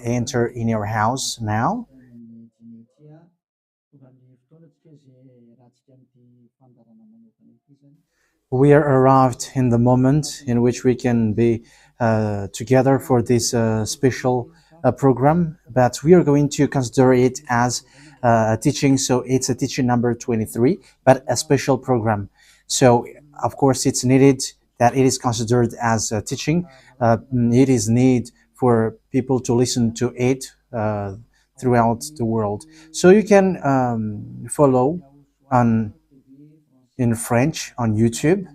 enter in your house now. We are arrived in the moment in which we can be together for this special program, but we are going to consider it as a teaching. So it's a teaching number 23, but a special program. So of course it's needed that it is considered as a teaching. It is need for people to listen to it throughout the world. So you can follow on in French on YouTube,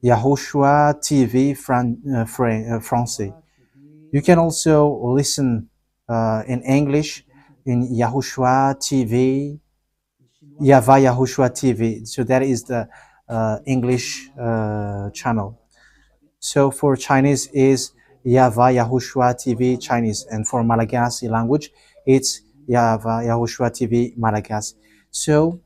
YAHOSHUAH TV Français. You can also listen in English in YAHOSHUAH TV, YAHVAH YAHOSHUAH TV. So that is the English channel. So for Chinese is YAHVAH YAHOSHUAH TV Chinese, and for Malagasy language, it's YAHVAH YAHOSHUAH TV Malagasy. So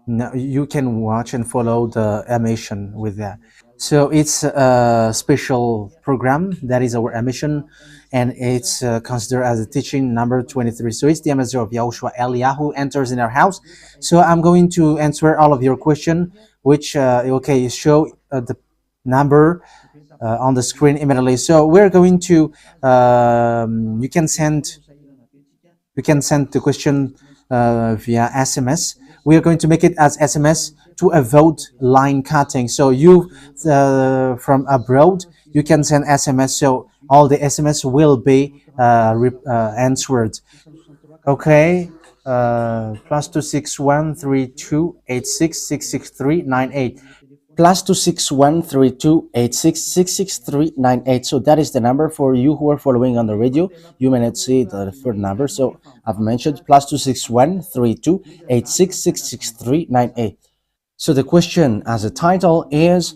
now you can watch and follow the emission with that. So it's a special program that is our emission, and it's considered as a teaching number 23. So it's the ambassador of Yahushua Eliyahu enters in our house. So I'm going to answer all of your question, which okay, show the number on the screen immediately. So we're going to you can send the question via SMS. We are going to make it as SMS to avoid line cutting. So you from abroad, you can send SMS. So all the SMS will be answered. Okay. +2613286666398. +2613286666398. So that is the number for you who are following on the radio. You may not see the third number, so I've mentioned +2613286666398. So the question as a title is,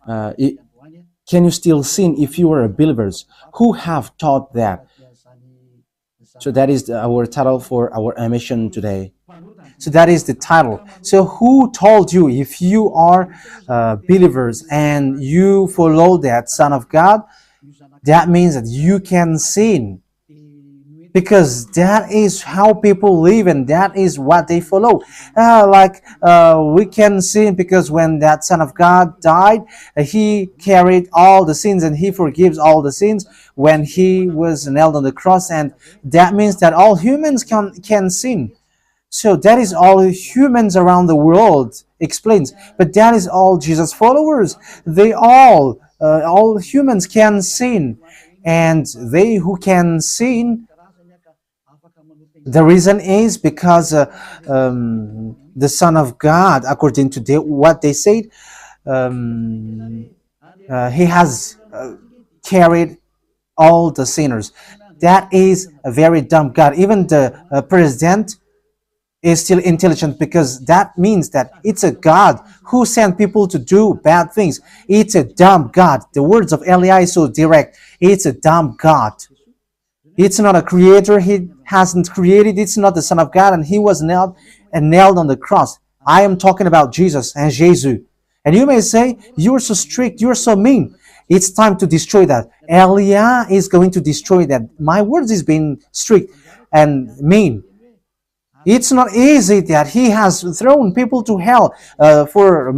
can you still sin if you are believers? Who have taught that? So that is our title for our emission today. So that is the title. So who told you if you are believers and you follow that Son of God, that means that you can sin? Because that is how people live and that is what they follow. We can sin because when that Son of God died, he carried all the sins and he forgives all the sins when he was nailed on the cross, and that means that all humans can sin. So that is all humans around the world explains. But that is all Jesus followers. They all humans can sin. And they who can sin, the reason is because the Son of God, according to what they said, he has carried all the sinners. That is a very dumb God. Even the president is still intelligent, because that means that it's a God who sent people to do bad things. It's a dumb God. The words of Eli is so direct. It's a dumb God. It's not a creator. He hasn't created. It's not the Son of God, and he was nailed on the cross. I am talking about Jesus and Jesus. And you may say, you're so strict, you're so mean. It's time to destroy that. Elia is going to destroy that. My words is being strict and mean. It's not easy that he has thrown people to hell for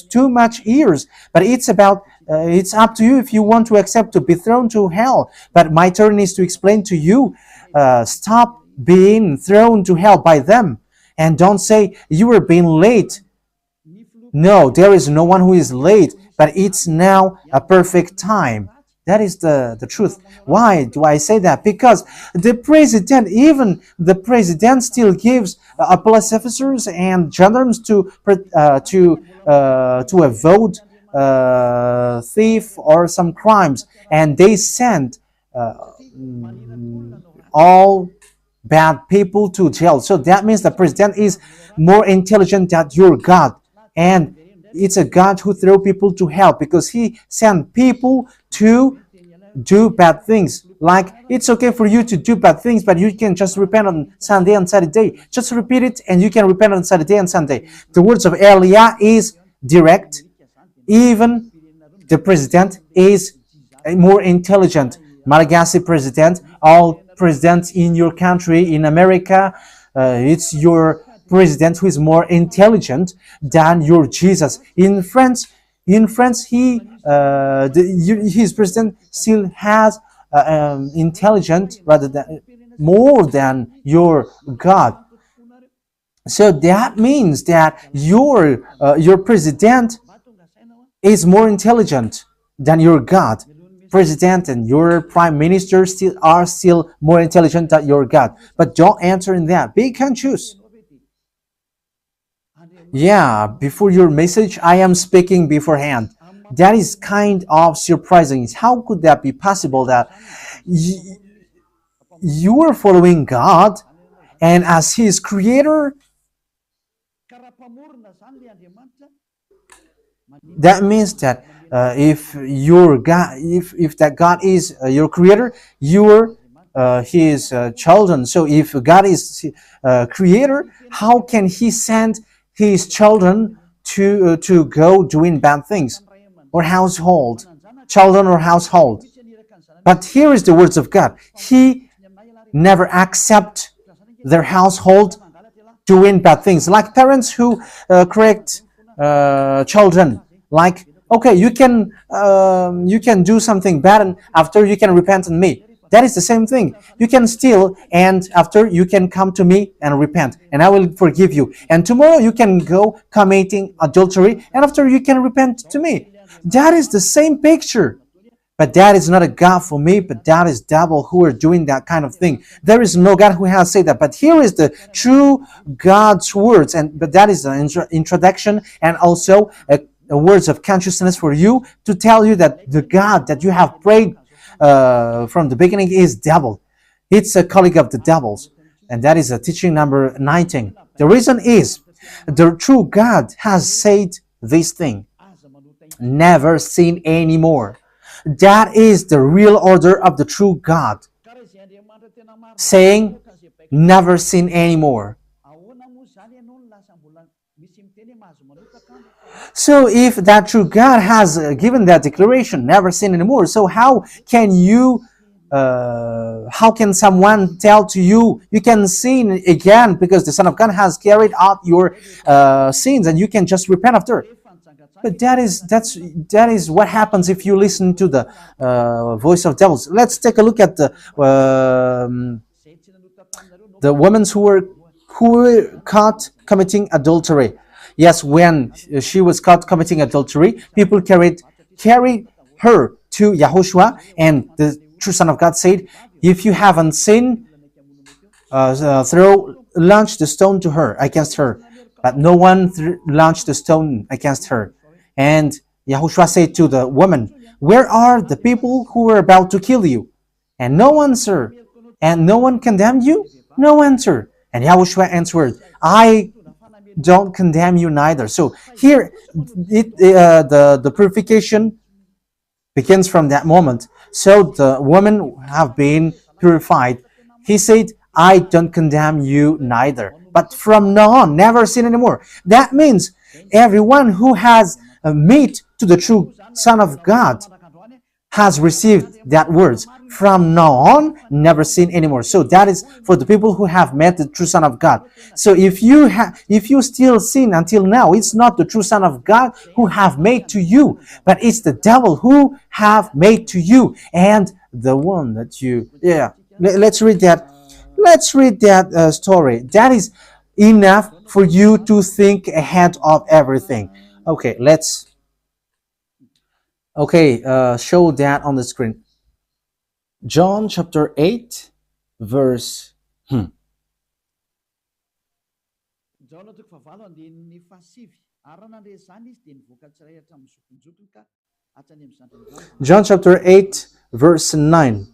too much years, but it's up to you if you want to accept to be thrown to hell. But my turn is to explain to you, stop being thrown to hell by them, and don't say you were being late. No, there is no one who is late, but it's now a perfect time. That is the truth. Why do I say that? Because even the president still gives police officers and gendarmes to avoid thief or some crimes, and they send all bad people to jail. So that means the president is more intelligent than your God, and it's a God who throw people to hell because he sent people to do bad things. Like, it's okay for you to do bad things, but you can just repent on Sunday and Saturday. Just repeat it and you can repent on Saturday and Sunday. The words of Elia is direct. Even The president is more intelligent. Malagasy president, all presidents in your country, in America, it's your president who is more intelligent than your Jesus. In France, his president still has intelligent rather than more than your God. So that means that your president is more intelligent than your God. President and your prime minister still more intelligent than your God. But don't answer in that. Be conscious. Yeah, before your message, I am speaking beforehand. That is kind of surprising. How could that be possible that you are following God and as His creator, that means that if your God, if that God is your creator, you're His children. So if God is creator, how can He send His children to go doing bad things or household, children or household? But here is the words of God. He never accept their household doing bad things, like parents who correct children. Like, okay, you can do something bad, and after you can repent on me. That is the same thing. You can steal, and after you can come to me and repent, and I will forgive you. And tomorrow you can go committing adultery, and after you can repent to me. That is the same picture. But that is not a God for me, but that is devil who are doing that kind of thing. There is no God who has said that. But here is the true God's words, but that is an introduction and also a words of consciousness for you to tell you that the God that you have prayed from the beginning is devil. It's a colleague of the devils. And that is a teaching number 19. The reason is the true God has said this thing. Never sin anymore. That is the real order of the true God, saying never sin anymore. So if that true God has given that declaration, never sin anymore, so how can someone tell to you, you can sin again because the Son of God has carried out your sins and you can just repent after? But that is what happens if you listen to the voice of devils. Let's take a look at the women who were caught committing adultery. Yes, when she was caught committing adultery, people carried her to YAHOSHUAH, and the true Son of God said, "If you haven't sinned, launch the stone to her against her." But no one launched the stone against her. And YAHOSHUAH said to the woman, "Where are the people who were about to kill you?" And no answer. And no one condemned you? No answer. And YAHOSHUAH answered, "I don't condemn you neither." So here, the purification begins from that moment. So the women have been purified. He said, "I don't condemn you neither. But from now on, never sin anymore." That means everyone who has met to the true Son of God has received that words. From now on, never sin anymore. So that is for the people who have met the true Son of God. So if you still sin until now, it's not the true Son of God who have made to you, but it's the devil who have made to you, and the one that you. Yeah. Let's read that. Let's read that story. That is enough for you to think ahead of everything. Okay, show that on the screen. John chapter 8, verse. John chapter 8, verse 9.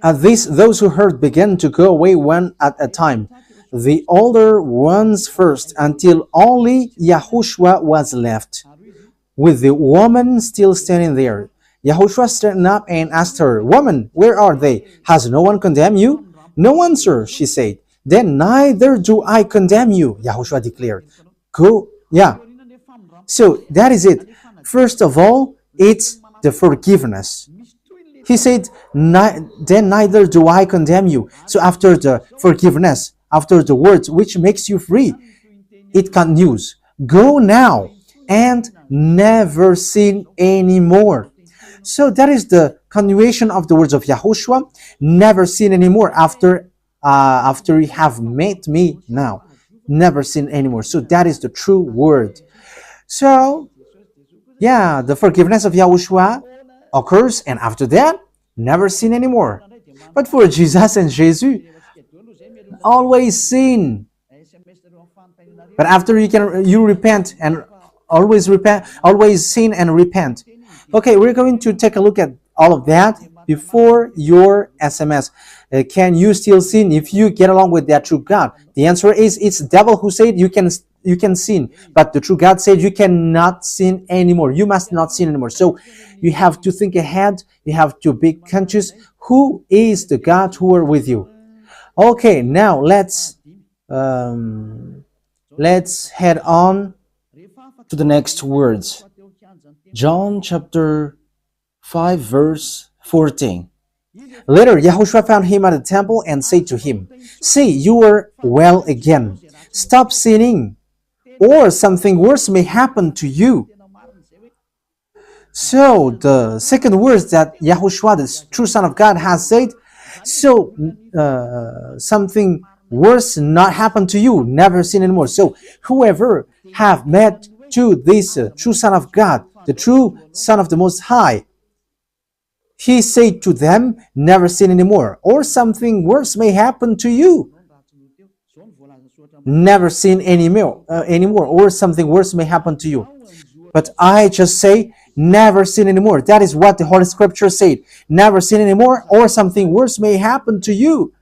At this, those who heard began to go away one at a time, the older ones first, until only YAHOSHUAH was left, with the woman still standing there. YAHOSHUAH straightened up and asked her, "Woman, where are they? Has no one condemned you?" "No one, sir," she said. "Then neither do I condemn you," YAHOSHUAH declared. Go, yeah. So that is it. First of all, it's the forgiveness. He said, then neither do I condemn you. So after the forgiveness, after the words which makes you free, it continues. Go now and never sin anymore. So that is the continuation of the words of Yahushua. Never sin anymore after you have met me now. Never sin anymore. So that is the true word. So yeah, the forgiveness of Yahushua occurs, and after that, never sin anymore. But for Jesus and Jesus, always sin. But after you repent and always sin and repent. Okay, we're going to take a look at all of that before your SMS. Can you still sin if you get along with that true God? The answer is it's the devil who said you can sin, but the true God said you cannot sin anymore. You must not sin anymore. So you have to think ahead. You have to be conscious. Who is the God who are with you? Okay, now let's head on to the next words. John chapter 5 verse 14. Later, Yahushua found him at the temple and said to him, "See, you are well again. Stop sinning, or something worse may happen to you." So the second words that Yahushua, the true Son of God, has said, so something worse not happen to you, never sin anymore. So whoever have met to this true Son of God, the true Son of the Most High, he said to them, never sin anymore, or something worse may happen to you. Never sin anymore, or something worse may happen to you. But I just say, never sin anymore. That is what the Holy Scripture said. Never sin anymore, or something worse may happen to you.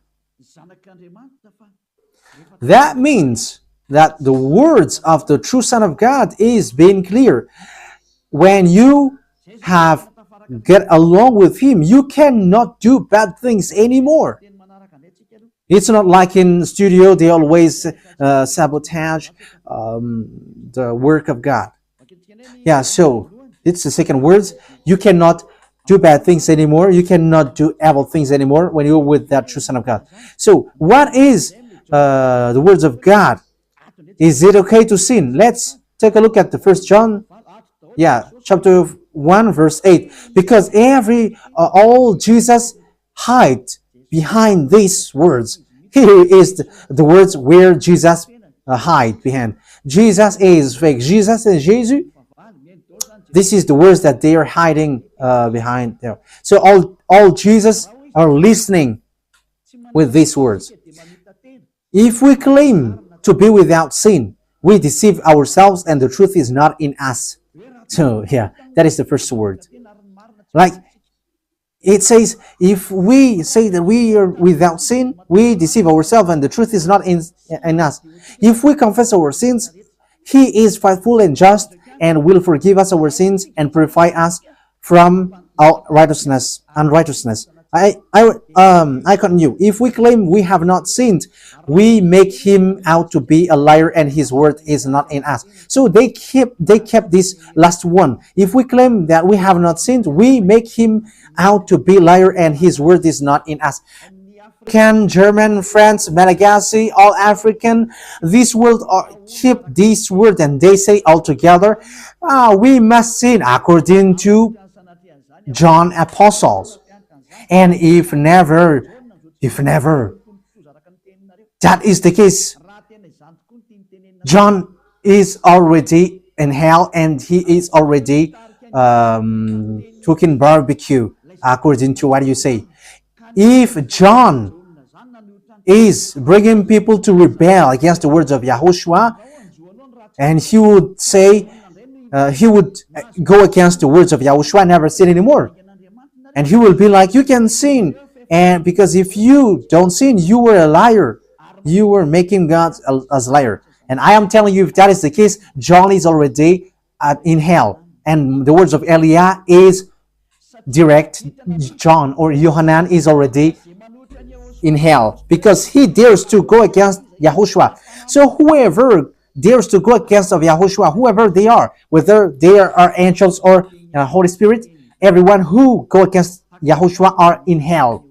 That means that the words of the true Son of God is being clear. When you have get along with him, you cannot do bad things anymore. It's not like in studio they always sabotage the work of God. Yeah, so it's the second words. You cannot do bad things anymore. You cannot do evil things anymore when you're with that true Son of God. So what is the words of God? Is it okay to sin? Let's take a look at the First John, chapter 1 verse 8. Because all Jesus hide behind these words. Here is the words where Jesus hide behind. Jesus is fake. Jesus and Jesus. This is the words that they are hiding behind there. So all Jesus are listening with these words. If we claim to be without sin, we deceive ourselves and the truth is not in us. So yeah, that is the first word. Like it says, if we say that we are without sin, we deceive ourselves and the truth is not in us. If we confess our sins, he is faithful and just and will forgive us our sins and purify us from our unrighteousness. I continue. If we claim we have not sinned, we make him out to be a liar and his word is not in us. So they kept this last one. If we claim that we have not sinned, we make him out to be liar and his word is not in us. African, German, France, Malagasy, all African, this world keep this word and they say all together, we must sin according to John Apostles. And if never that is the case, John is already in hell and he is already cooking barbecue according to what you say. If John is bringing people to rebel against the words of Yahushua, and he would say, he would go against the words of Yahushua, never sin anymore. And he will be like, you can sin. And because if you don't sin, you were a liar. You were making God as a liar. And I am telling you, if that is the case, John is already in hell. And the words of Eliah is direct. John or Yohanan is already in hell because he dares to go against Yahushua. So whoever dares to go against of Yahushua, whoever they are, whether they are angels or Holy Spirit, everyone who go against Yahushua are in hell.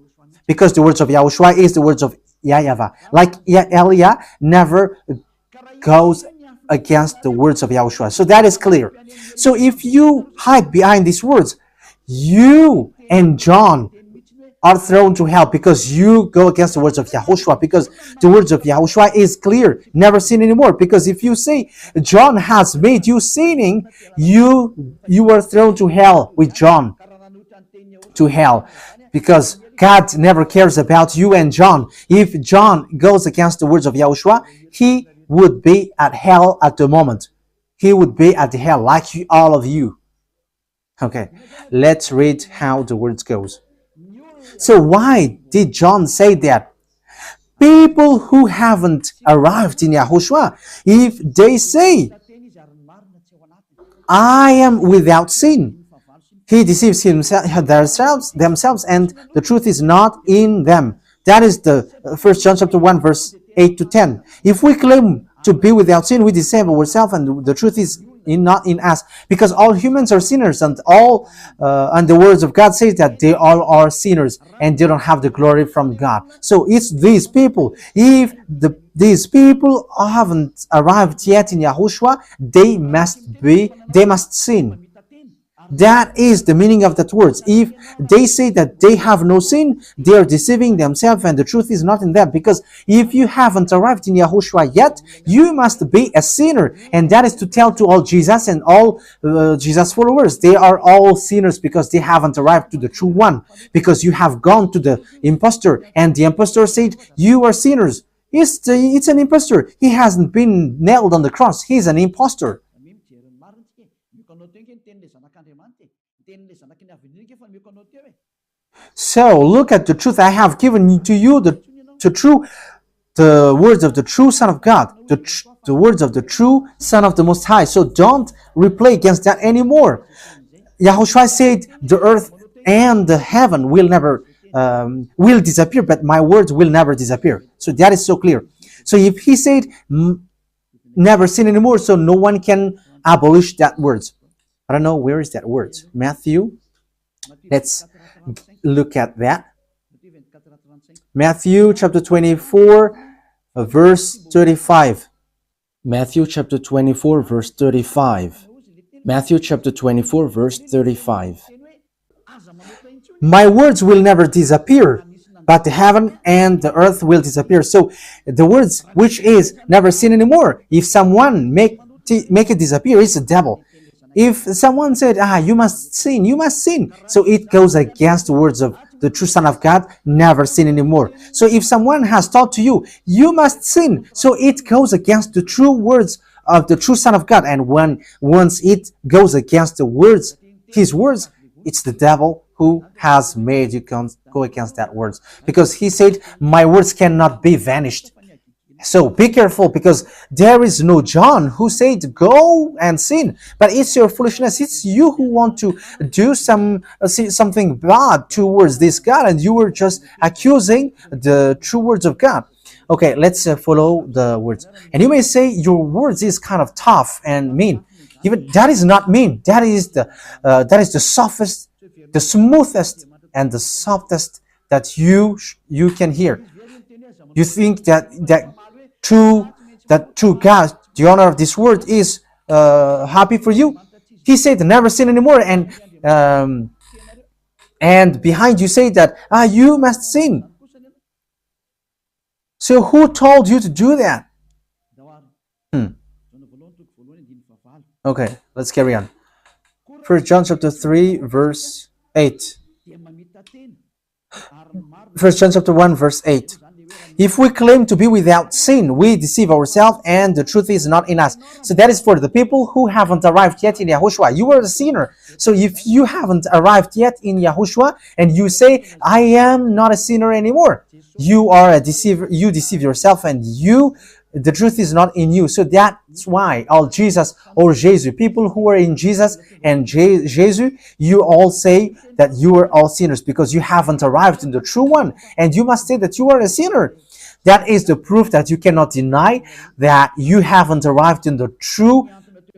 Because the words of Yahushua is the words of YAHVAH. Like Elia never goes against the words of Yahushua. So that is clear. So if you hide behind these words, you and John are thrown to hell because you go against the words of Yahushua, because the words of Yahushua is clear, never sin anymore. Because if you say John has made you sinning, you are thrown to hell with John, to hell, because God never cares about you and John. If John goes against the words of Yahushua, he would be at hell at the moment. He would be at the hell like all of you. Okay, let's read how the words goes. So why did John say that? People who haven't arrived in Yahushua, if they say, I am without sin, he deceives themselves, and the truth is not in them. That is the 1 John chapter 1, verse 8 to 10. If we claim to be without sin, we deceive ourselves, and the truth is not in us, because all humans are sinners, and the words of God says that they all are sinners and they don't have the glory from God. So it's these people. If these people haven't arrived yet in Yahushua, they must sin. That is the meaning of that words. If they say that they have no sin, they are deceiving themselves, and the truth is not in them. Because if you haven't arrived in Yahushua yet, you must be a sinner. And that is to tell to all Jesus and all Jesus followers. They are all sinners because they haven't arrived to the true one. Because you have gone to the impostor, and the impostor said, you are sinners. It's an impostor. He hasn't been nailed on the cross. He's an impostor. So look at the truth. I have given to you the words of the true Son of God, the words of the true Son of the Most High. So don't replay against that anymore. Yahushua said the earth and the heaven will never will disappear, but my words will never disappear. So that is so clear. So if he said never sin anymore, so no one can abolish that words. I don't know, where is that word? Matthew. Let's look at that. Matthew chapter 24, verse 35. Matthew chapter 24, verse 35. Matthew chapter 24, verse 35. My words will never disappear, but the heaven and the earth will disappear. So the words which is never sin anymore, if someone make it disappear, it's the devil. If someone said, you must sin, you must sin. So it goes against the words of the true Son of God, never sin anymore. So if someone has taught to you, you must sin. So it goes against the true words of the true Son of God. And once it goes against the words, his words, it's the devil who has made you go against that words. Because he said, my words cannot be vanished. So be careful, because there is no John who said go and sin, but it's your foolishness. It's you who want to do something bad towards this God, and you were just accusing the true words of God. Okay, let's follow the words. And you may say your words is kind of tough and mean. Even that is not mean. That is the softest, the smoothest, and the softest that you can hear. You think that true God, the owner of this word, is happy for you? He said never sin anymore, and behind you say that you must sin. So who told you to do that? Okay, let's carry on. 1 John chapter 3, verse 8. 1 John chapter 1, verse 8. If we claim to be without sin, we deceive ourselves, and the truth is not in us. So that is for the people who haven't arrived yet in Yahushua. You are a sinner. So if you haven't arrived yet in Yahushua, and you say, I am not a sinner anymore, you are a deceiver. You deceive yourself, and the truth is not in you. So that's why all Jesus or Jesus, people who are in Jesus and Jesus, you all say that you are all sinners, because you haven't arrived in the true one, and you must say that you are a sinner. That is the proof that you cannot deny that you haven't arrived in the true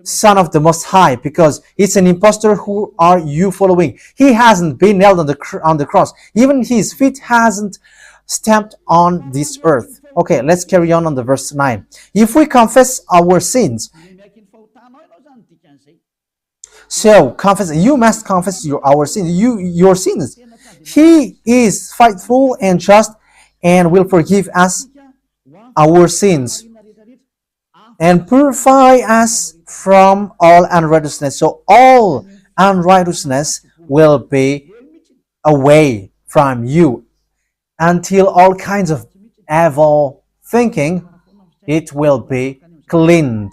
Son of the Most High, because it's an impostor. Who are you following? He hasn't been nailed on the cross. Even his feet hasn't stamped on this earth. Okay, let's carry on the verse 9. If we confess our sins, so confess, you must confess our sins, your sins. He is faithful and just and will forgive us our sins and purify us from all unrighteousness. So all unrighteousness will be away from you until all kinds of evil thinking, it will be cleaned.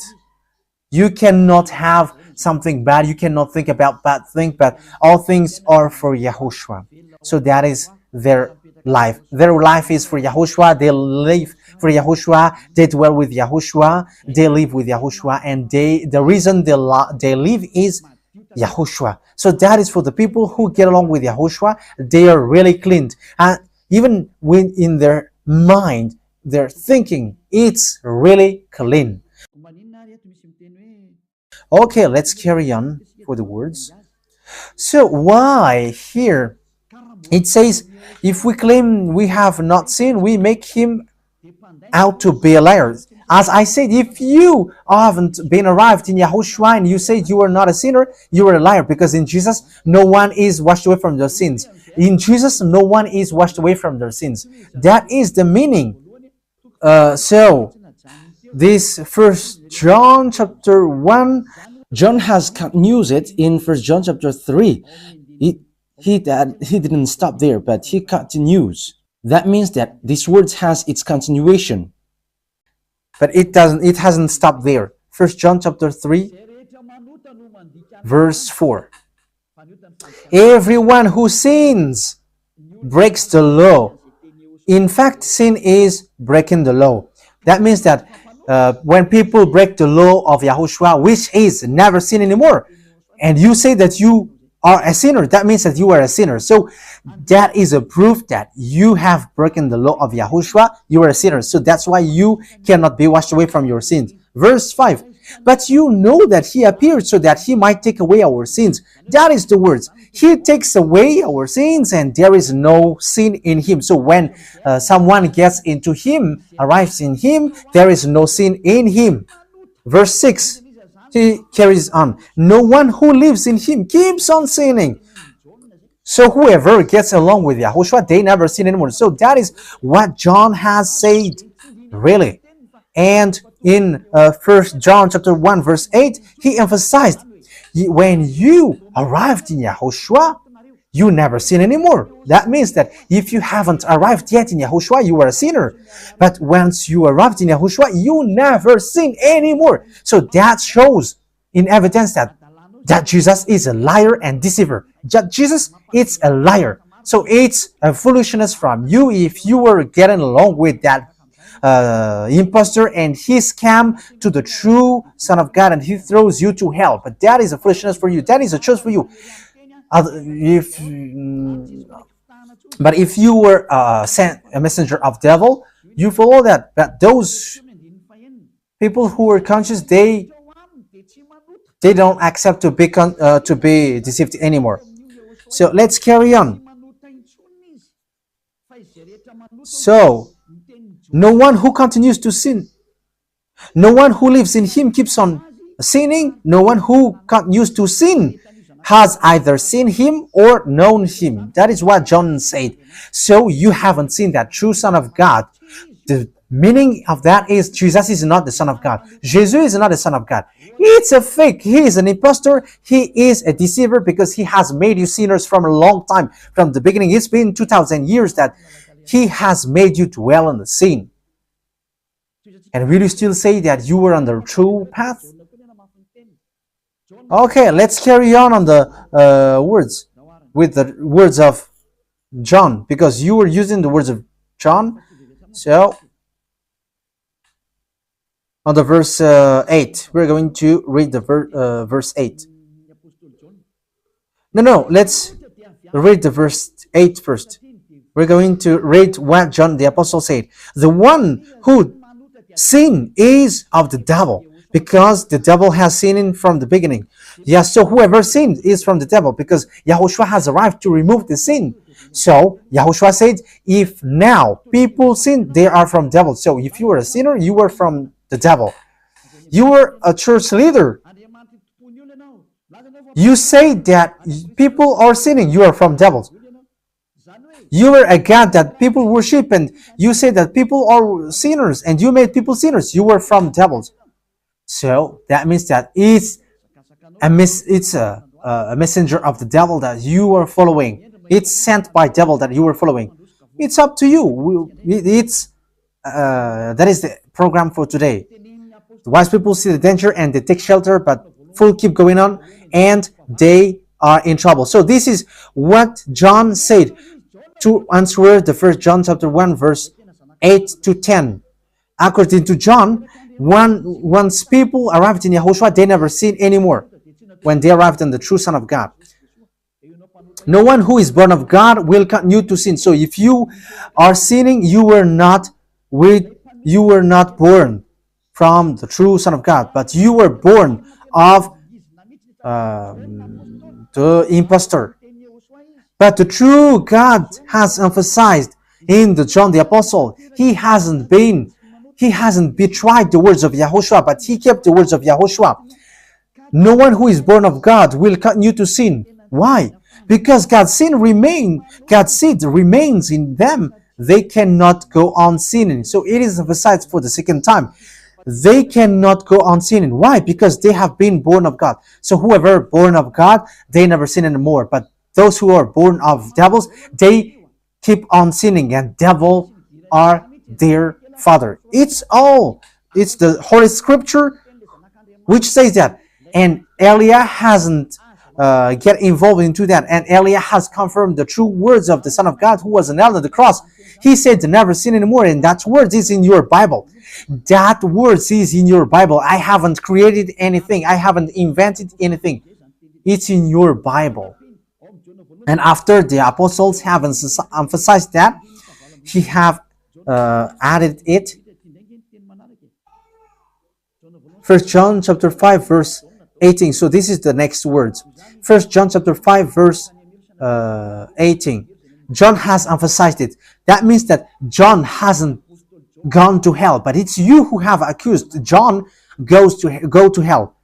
You cannot have something bad. You cannot think about bad things, but all things are for Yahushua. So that is their life. Their life is for Yahushua. They live for Yahushua. They dwell with Yahushua. They live with Yahushua. And the reason they live is Yahushua. So that is for the people who get along with Yahushua. They are really cleaned. And even when in their mind, their thinking, it's really clean. Okay, let's carry on for the words. So why here it says, if we claim we have not sinned, we make him out to be a liar. As I said, if you haven't been arrived in Yahushua and you say you are not a sinner, you are a liar, because in Jesus no one is washed away from their sins. In Jesus no one is washed away from their sins. That is the meaning. So this First John chapter 1, John has continued it in First John chapter 3. He didn't stop there, but he continues. That means that this word has its continuation. But it hasn't stopped there. First John chapter 3, verse 4. Everyone who sins breaks the law. In fact, sin is breaking the law. That means that when people break the law of Yahushua, which is never sin anymore, and you say that you are a sinner, that means that you are a sinner. So that is a proof that you have broken the law of Yahushua. You are a sinner. So that's why you cannot be washed away from your sins. Verse 5. But you know that he appeared so that he might take away our sins. That is the words. He takes away our sins and there is no sin in him. So when someone gets into him, arrives in him, there is no sin in him. Verse 6. He carries on. No one who lives in him keeps on sinning. So whoever gets along with Yahushua, they never sin anymore. So that is what John has said, really. And in 1 John chapter 1 verse 8, he emphasized, when you arrived in Yahushua, you never sin anymore. That means that if you haven't arrived yet in Yahushua, you are a sinner. But once you arrived in Yahushua, you never sin anymore. So that shows in evidence that Jesus is a liar and deceiver. Jesus is a liar. So it's a foolishness from you if you were getting along with that impostor and he scam to the true Son of God and he throws you to hell. But that is a foolishness for you. That is a choice for you. But if you were sent a messenger of devil, you follow that. But those people who are conscious, they don't accept to be deceived anymore. So let's carry on. So no one who continues to sin, no one who lives in him keeps on sinning. No one who continues to sin has either seen him or known him. That is what John said. So you haven't seen that true Son of God. The meaning of that is Jesus is not the Son of God. Jesus is not the Son of God. It's a fake. He is an impostor. He is a deceiver because he has made you sinners from a long time. From the beginning, it's been 2,000 years that he has made you dwell on the sin. And will you still say that you were on the true path? Okay, let's carry on the words with the words of John, because you were using the words of John. So on the verse 8, we're going to read the verse 8. No, let's read the verse 8 first. We're going to read what John the Apostle said. The one who sin is of the devil, because the devil has sinned from the beginning. Yes, so whoever sinned is from the devil, because Yahushua has arrived to remove the sin. So Yahushua said, if now people sin, they are from devil. So if you were a sinner, you were from the devil. You were a church leader. You say that people are sinning, you are from devils. You were a God that people worship, and you say that people are sinners, and you made people sinners, you were from devils. So that means that it's a messenger of the devil that you are following. It's sent by devil that you are following. It's up to you. That is the program for today. The wise people see the danger and they take shelter, but fool keep going on and they are in trouble. So this is what John said to answer the 1 John chapter 1 verse 8 to 10. According to John, once people arrived in Yahushua, they never sin anymore when they arrived in the true Son of God. No one who is born of God will continue to sin. So if you are sinning, you were not born from the true Son of God, but you were born of the impostor. But the true God has emphasized in the John the Apostle, he hasn't betrayed the words of Yahushua, but he kept the words of Yahushua. No one who is born of God will continue to sin. Why? Because God's seed remains in them. They cannot go on sinning. So it is emphasized for the second time. They cannot go on sinning. Why? Because they have been born of God. So whoever born of God, they never sin anymore. But those who are born of devils, they keep on sinning, and devil are their father. It's the Holy Scripture which says that. And Elia hasn't get involved into that. And Elia has confirmed the true words of the Son of God who was nailed on the cross. He said to never sin anymore, and that word is in your Bible. That word is in your Bible. I haven't created anything. I haven't invented anything. It's in your Bible. And after the apostles have emphasized that, he have added it. 1 John chapter 5 verse 18. So this is the next words. 1 John chapter 5 verse 18. John has emphasized it. That means that John hasn't gone to hell, but it's you who have accused John go to hell.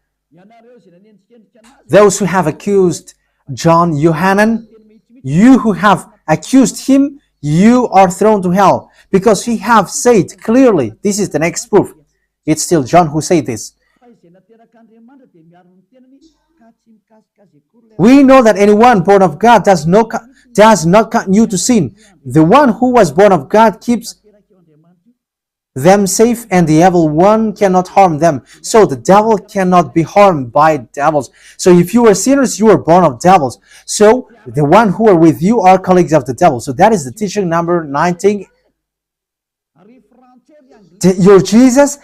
Those who have accused John Yohanan, you who have accused him, you are thrown to hell, because he have said clearly. This is the next proof. It's still John who said this. We know that anyone born of God does not continue to sin. The one who was born of God keeps them safe, and the evil one cannot harm them. So the devil cannot be harmed by devils. So if you are sinners, you are born of devils. So the one who are with you are colleagues of the devil. So that is the teaching number 19. Your Jesus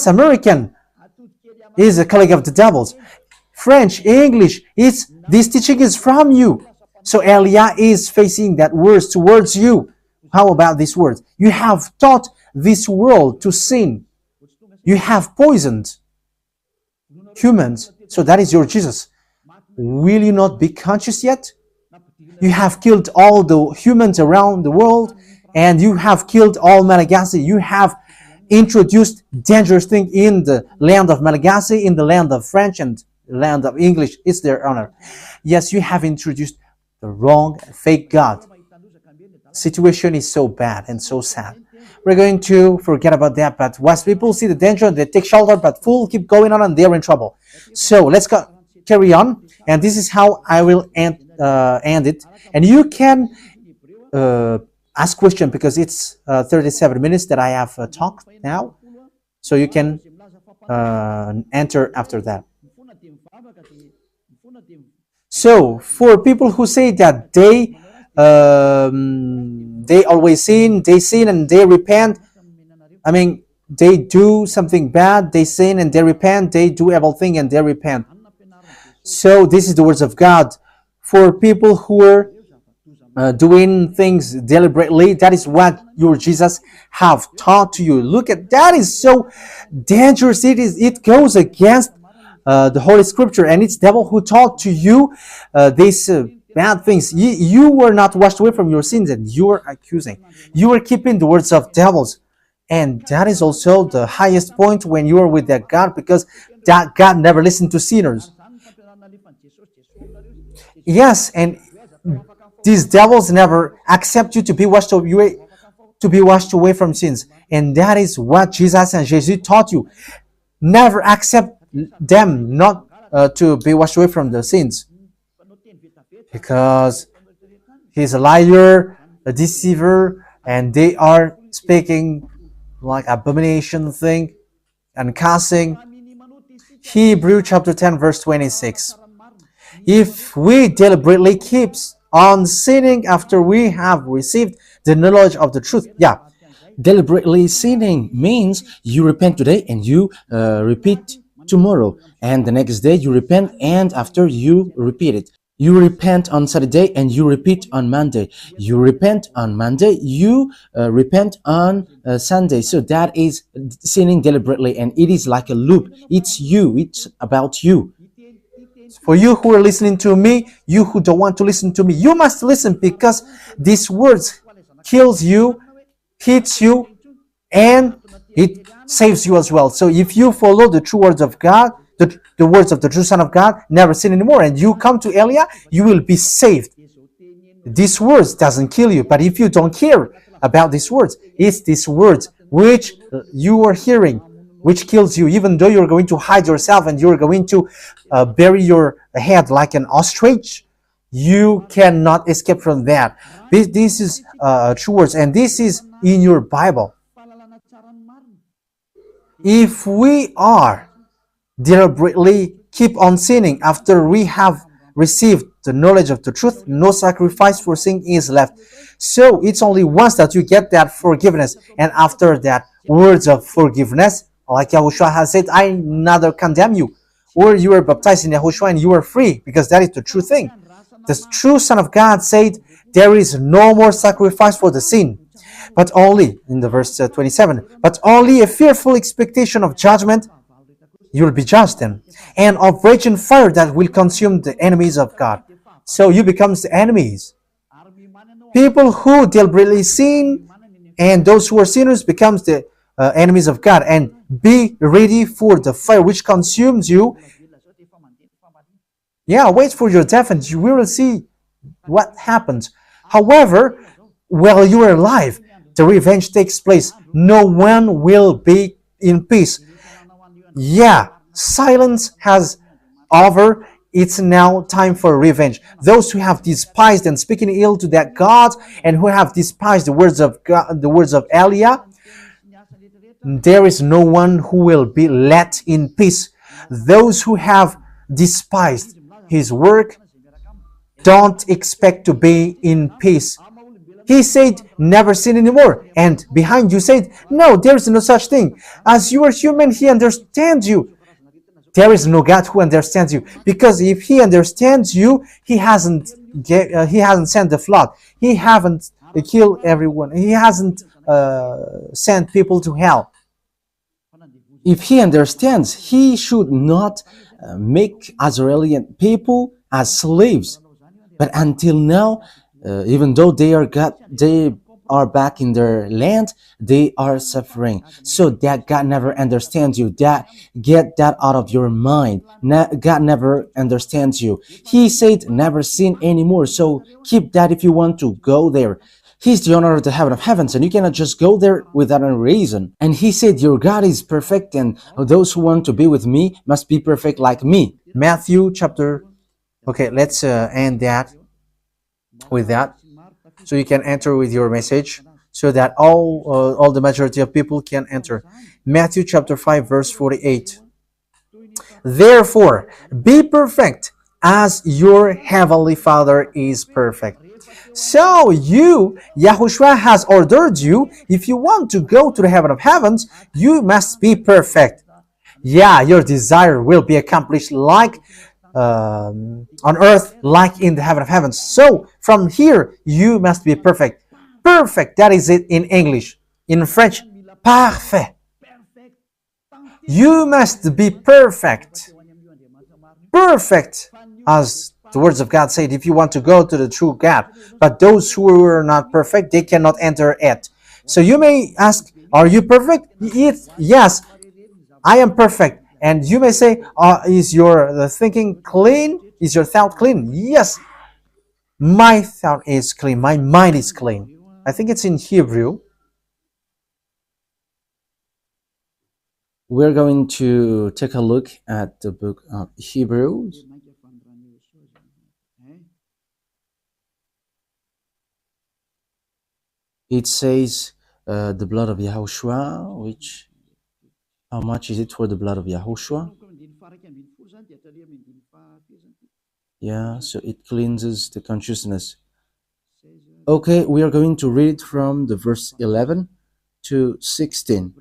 American is a colleague of the devils. French, English, this teaching is from you. So Elia is facing that words towards you. How about these words? You have taught this world to sin. You have poisoned humans. So that is your Jesus. Will you not be conscious yet? You have killed all the humans around the world, and you have killed all Malagasy. You have introduced dangerous things in the land of Malagasy, in the land of French, and the land of English. It's their honor. Yes, you have introduced the wrong, fake God. Situation is so bad and so sad. We're going to forget about that, but once people see the danger, they take shelter, but fools keep going on and they're in trouble. So let's carry on, and this is how I will end it. And you can ask question, because it's 37 minutes that I have talked now, so you can enter after that. So for people who say that they always sin, and they repent. I mean, they do something bad, they sin and they repent. They do everything and they repent. So this is the words of God for people who are doing things deliberately. That is what your Jesus have taught to you. Look at that, is so dangerous. It goes against the Holy Scripture, and it's devil who taught to you these bad things. You were not washed away from your sins, and you were accusing. You were keeping the words of devils, and that is also the highest point when you are with that God, because that God never listened to sinners. Yes, and these devils never accept you to be washed away from sins, and that is what Jesus and Jesus taught you. Never accept them not to be washed away from the sins, because he's a liar, a deceiver, and they are speaking like abomination thing and cussing. Hebrew chapter 10 verse 26. If we deliberately keep on sinning after we have received the knowledge of the truth, Deliberately sinning means you repent today and you repeat tomorrow, and the next day you repent, and after you repeat it. You repent on Saturday and you repeat on Monday. You repent on Monday, you repent on Sunday. So that is sinning deliberately, and it is like a loop. It's you, it's about you. for you who are listening to me, you who don't want to listen to me, you must listen, because these words kills you, hits you, and it saves you as well. So if you follow the true words of God, the words of the true Son of God, never sin anymore, and you come to Elia, you will be saved. These words doesn't kill you, but if you don't care about these words, it's these words which you are hearing which kills you, even though you're going to hide yourself and you're going to bury your head like an ostrich. You cannot escape from that. This is true words, and this is in your Bible. If we are deliberately keep on sinning after we have received the knowledge of the truth, no sacrifice for sin is left. So it's only once that you get that forgiveness, and after that words of forgiveness, like YAHOSHUAH has said, I neither condemn you. Or you are baptized in YAHOSHUAH and you are free, because that is the true thing. The true Son of God said, there is no more sacrifice for the sin, but only, in the verse 27, but only a fearful expectation of judgment. You will be judged then, and of raging fire that will consume the enemies of God. So you become the enemies. People who deliberately sin and those who are sinners becomes the enemies of God, and be ready for the fire which consumes you. Wait for your death and you will see what happens. However, while you are alive, the revenge takes place. No one will be in peace. Silence has over. It's now time for revenge. Those who have despised and speaking ill to that God, and who have despised the words of God, the words of Elia, there is no one who will be let in peace. Those who have despised his work don't expect to be in peace. He said, never sin anymore. And behind you said, no, there is no such thing. As you are human, he understands you. There is no God who understands you. Because if he understands you, he hasn't sent the flood. He hasn't killed everyone. He hasn't sent people to hell. If he understands, he should not make Israeli people as slaves. But until now, even though they are back in their land, they are suffering. So that God never understands you. Get that out of your mind. God never understands you. He said never sin anymore. So keep that if you want to go there. He's the owner of the heaven of heavens, and you cannot just go there without a reason. And he said, your God is perfect, and those who want to be with me must be perfect like me. Matthew chapter... Okay, let's end that with that, so you can enter with your message, so that all the majority of people can enter. Matthew chapter 5 verse 48. Therefore, be perfect as your heavenly Father is perfect. So YAHOSHUAH has ordered you, if you want to go to the heaven of heavens, you must be perfect. Your desire will be accomplished like on earth like in the heaven of heavens. So from here, you must be perfect. Perfect, that is it in English. In French, parfait. You must be perfect. Perfect, as the words of God said, if you want to go to the true God. But those who are not perfect, they cannot enter it. So you may ask, are you perfect? Yes, I am perfect. And you may say, is your the thinking clean? Is your thought clean? Yes, my thought is clean. My mind is clean. I think it's in Hebrew. We're going to take a look at the book of Hebrews. It says the blood of Yahushua, which, how much is it for the blood of Yahushua? Yeah, so it cleanses the consciousness. Okay, we are going to read from the verse 11 to 16.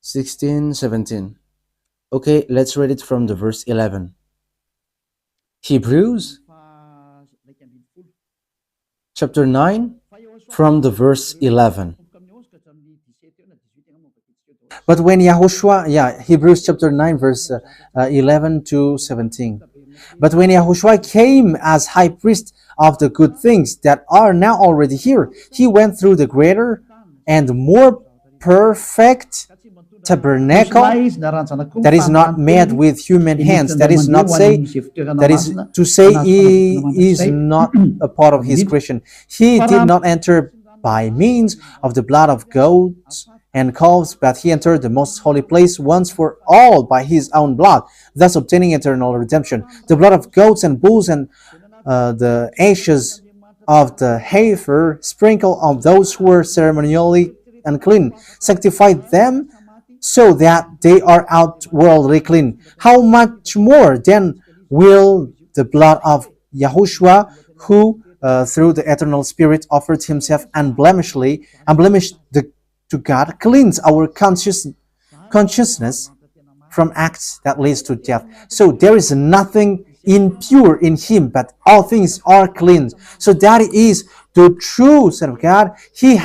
16, 17. Okay, let's read it from the verse 11. Hebrews chapter 9 from the verse 11. But when Yahushua, Hebrews chapter 9, verse 11 to 17. But when Yahushua came as high priest of the good things that are now already here, he went through the greater and more perfect tabernacle that is not made with human hands. That is to say he is not a part of his creation. He did not enter by means of the blood of goats and calves, but he entered the most holy place once for all by his own blood, thus obtaining eternal redemption. The blood of goats and bulls and the ashes of the heifer sprinkled on those who were ceremonially unclean, sanctified them so that they are outwardly clean. How much more then will the blood of Yahushua, who through the eternal Spirit offered himself unblemished to God, cleanse our consciousness from acts that leads to death. So there is nothing impure in him, but all things are clean. So that is the true Son of God. He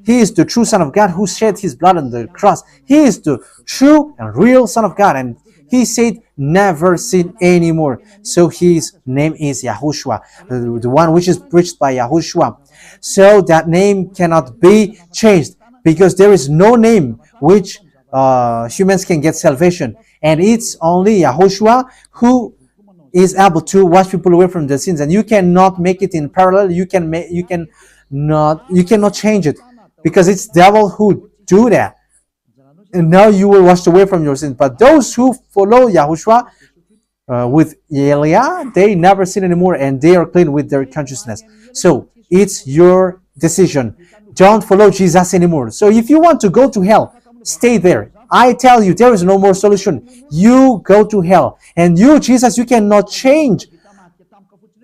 is the true Son of God who shed his blood on the cross. He is the true and real Son of God. And he said, never sin anymore. So his name is Yahushua, the one which is preached by Yahushua. So that name cannot be changed, because there is no name which humans can get salvation. And it's only Yahushua who is able to wash people away from their sins. And you cannot make it in parallel. You cannot change it, because it's devil who do that. And now you will wash away from your sins. But those who follow Yahushua with Elia, they never sin anymore, and they are clean with their consciousness. So it's your decision. Don't follow Jesus anymore. So if you want to go to hell, stay there. I tell you, there is no more solution. You go to hell. And you, Jesus, you cannot change.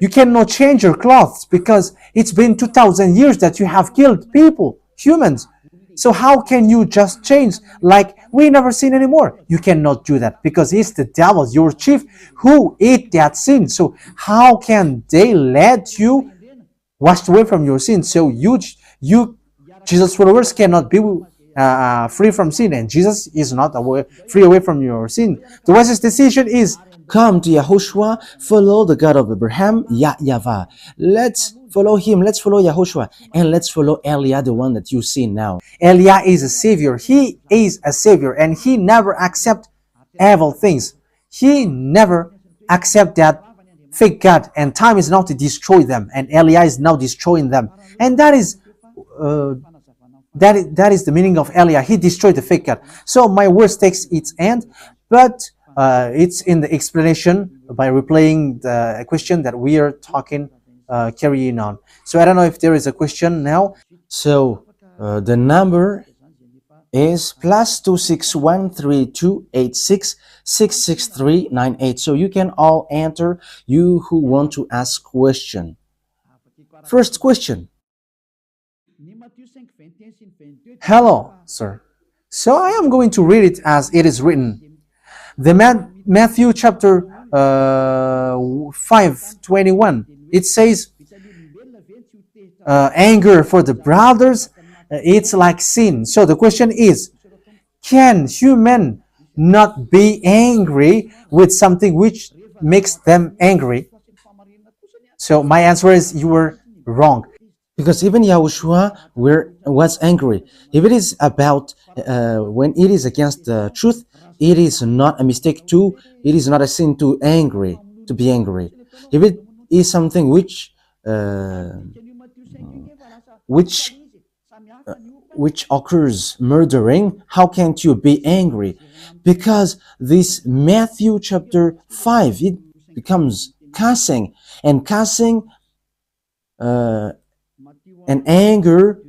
You cannot change your clothes, because it's been 2,000 years that you have killed people, humans. So how can you just change like we never sin anymore? You cannot do that, because it's the devil, your chief, who ate that sin. So how can they let you wash away from your sin? So you Jesus followers cannot be free from sin, and Jesus is not free away from your sin. The wisest decision is come to Yahushua, follow the God of Abraham, YAHVAH. Let's follow him, let's follow Yahushua, and let's follow Elia, the one that you see now. Elia is a savior. He is a savior, and he never accept evil things. He never accept that fake God, and time is now to destroy them, and Elia is now destroying them. And that is the meaning of Elia. He destroyed the fake God. So my words takes its end, but it's in the explanation by replaying the question that we are carrying on. So I don't know if there is a question now. So the number is +2613286666398. So you can all enter, you who want to ask question. First question. Hello, sir. So I am going to read it as it is written. The Matthew chapter 5:21. It says, anger for the brothers, it's like sin. So the question is, can human not be angry with something which makes them angry? So my answer is you were wrong. Because even Yahushua was angry. If it is about when it is against the truth, it is not a mistake to. It is not a sin to be angry. If it is something which which occurs murdering, how can't you be angry? Because this Matthew chapter 5, it becomes cussing, and cussing and anger,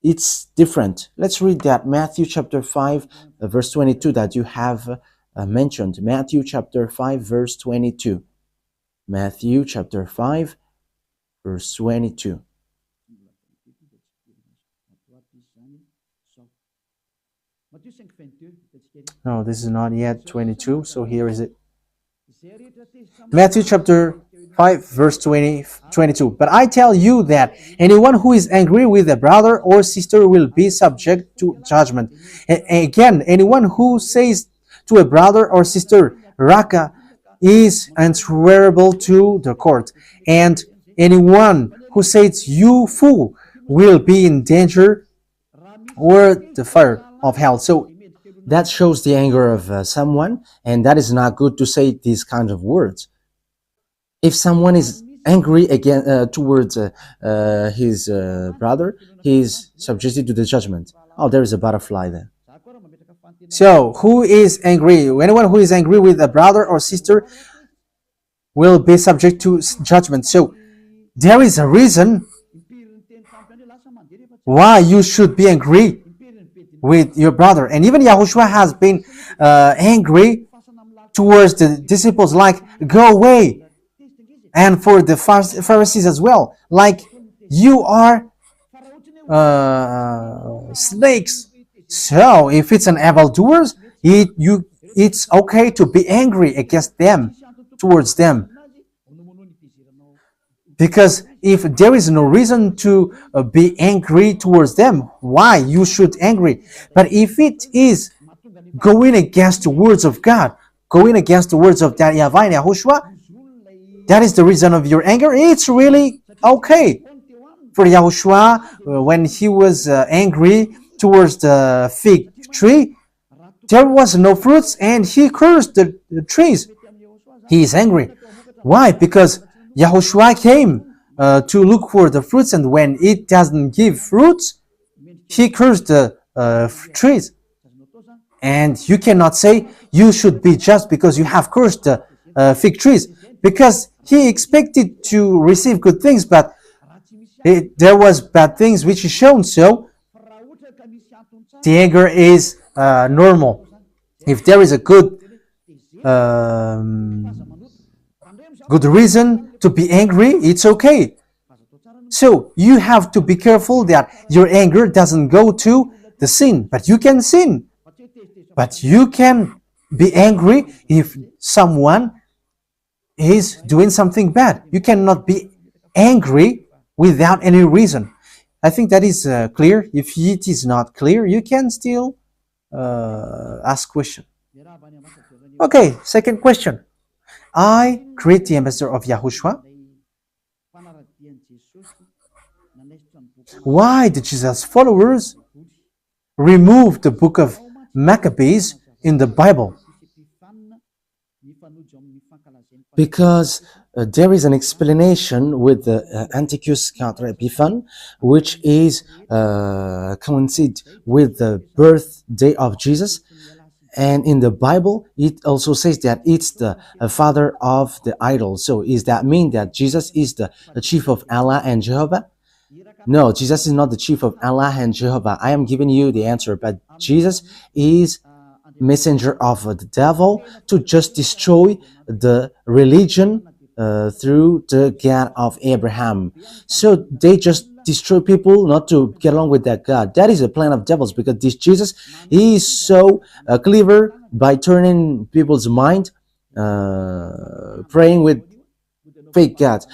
it's different. Let's read that Matthew chapter 5 verse 22 that you have mentioned. Matthew chapter 5 verse 22. Matthew chapter 5 verse 22. No, this is not yet 22, so here is it. Matthew chapter 5 verse 22. But I tell you that anyone who is angry with a brother or sister will be subject to judgment. Again, anyone who says to a brother or sister, Raka, is answerable to the court. And anyone who says, you fool, will be in danger or the fire of hell. So that shows the anger of someone, and that is not good to say these kinds of words. If someone is angry again towards his brother, he is subjected to the judgment. Oh, there is a butterfly there. So, who is angry? Anyone who is angry with a brother or sister will be subject to judgment. So, there is a reason why you should be angry with your brother. And even Yahushua has been angry towards the disciples, like, go away. And for the Pharisees as well, like, you are snakes. So if it's an evildoers, it's okay to be angry against them, towards them. Because if there is no reason to be angry towards them, why you should angry? But if it is going against the words of God, going against the words of that YAHVAH and YAHOSHUAH, that is the reason of your anger. It's really okay. For Yahushua, when he was angry towards the fig tree, there was no fruits and he cursed the trees. He is angry. Why? Because Yahushua came to look for the fruits, and when it doesn't give fruits, he cursed the trees. And you cannot say you should be just because you have cursed the fig trees, because he expected to receive good things, but there was bad things which is shown. So the anger is normal. If there is a good reason to be angry, it's okay. So you have to be careful that your anger doesn't go to the sin. But you can sin. But you can be angry if someone is doing something bad. You cannot be angry without any reason. I think that is clear. If it is not clear, you can still ask question. Okay, second question. I create the ambassador of Yahushua. Why did Jesus' followers remove the book of Maccabees in the Bible? Because there is an explanation with the Antiochus Contra Epiphan, which is coincide with the birthday of Jesus. And in the Bible, it also says that it's the father of the idol. So does that mean that Jesus is the chief of Allah and Jehovah? No, Jesus is not the chief of Allah and Jehovah. I am giving you the answer, but Jesus is messenger of the devil to just destroy the religion through the God of Abraham. So they just destroy people not to get along with that God. That is a plan of devils, because this Jesus, he is so clever by turning people's mind praying with fake gods.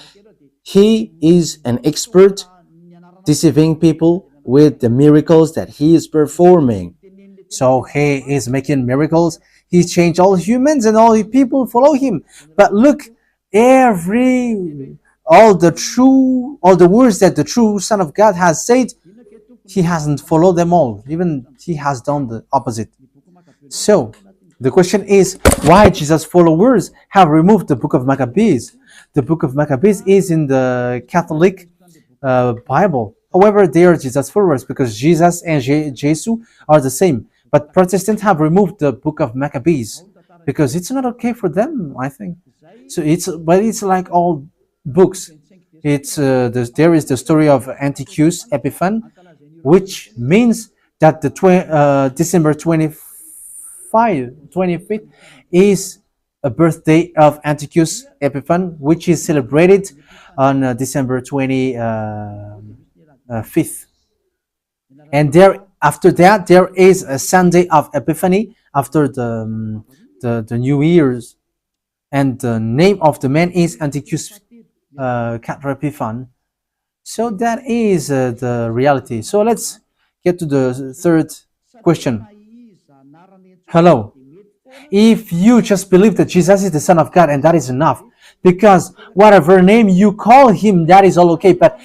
He is an expert deceiving people with the miracles that he is performing. So he is making miracles. He changed all humans and all people follow him. But look, all the words that the true Son of God has said, he hasn't followed them all. Even he has done the opposite. So the question is, why Jesus' followers have removed the book of Maccabees? The book of Maccabees is in the Catholic Bible. However, they are Jesus followers because Jesus and Jesus are the same. But Protestants have removed the book of Maccabees because it's not okay for them, I think. So it's like all books. There is the story of Antiochus Epiphanes, which means that the December 25th is a birthday of Antiochus Epiphanes, which is celebrated on December 25th. And after that, there is a Sunday of Epiphany after the New Year's, and the name of the man is Antiochus Epiphanes. So that is the reality. So let's get to the third question. Hello. If you just believe that Jesus is the Son of God and that is enough, because whatever name you call him, that is all okay. But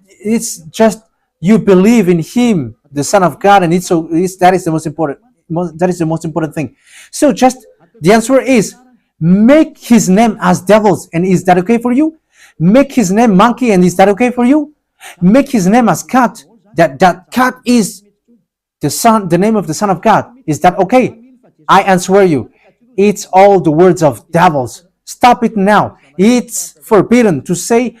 it's just you believe in him, the Son of God, and that is the most important. That is the most important thing. So just the answer is make his name as devils, and is that okay for you? Make his name monkey, and is that okay for you? Make his name as cat. That cat is the name of the Son of God. Is that okay? I answer you, it's all the words of devils. Stop it now. It's forbidden to say,